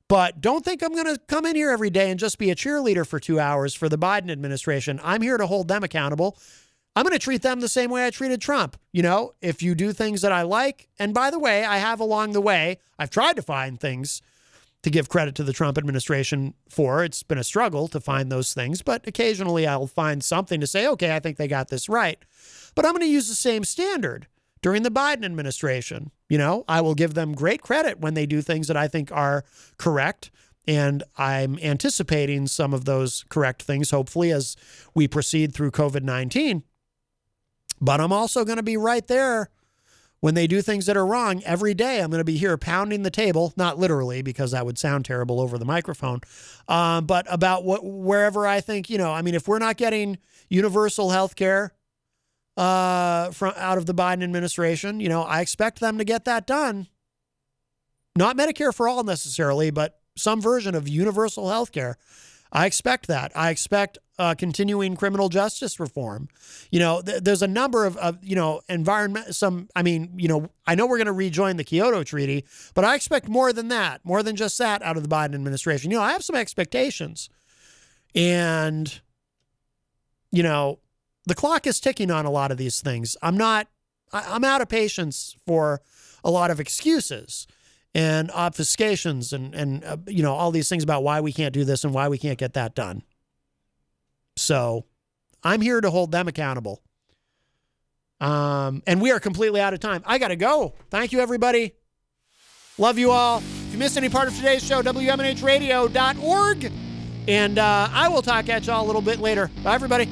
But don't think I'm going to come in here every day and just be a cheerleader for 2 hours for the Biden administration. I'm here to hold them accountable. I'm going to treat them the same way I treated Trump. If you do things that I like, and by the way, I have along the way, I've tried to find things to give credit to the Trump administration for. It's been a struggle to find those things, but occasionally I'll find something to say, okay, I think they got this right. But I'm going to use the same standard during the Biden administration. I will give them great credit when they do things that I think are correct. And I'm anticipating some of those correct things, hopefully, as we proceed through COVID-19. But I'm also going to be right there when they do things that are wrong every day. I'm going to be here pounding the table, not literally, because that would sound terrible over the microphone, but about wherever I think, if we're not getting universal health care from out of the Biden administration, I expect them to get that done. Not Medicare for all necessarily, but some version of universal health care. I expect that. I expect continuing criminal justice reform. There's a number of environment. I know we're going to rejoin the Kyoto Treaty, but I expect more than that, more than just that out of the Biden administration. I have some expectations, and the clock is ticking on a lot of these things. I'm out of patience for a lot of excuses and obfuscations and all these things about why we can't do this and why we can't get that done. So I'm here to hold them accountable. And we are completely out of time. I got to go. Thank you, everybody. Love you all. If you missed any part of today's show, WMNHradio.org. And I will talk at y'all a little bit later. Bye, everybody.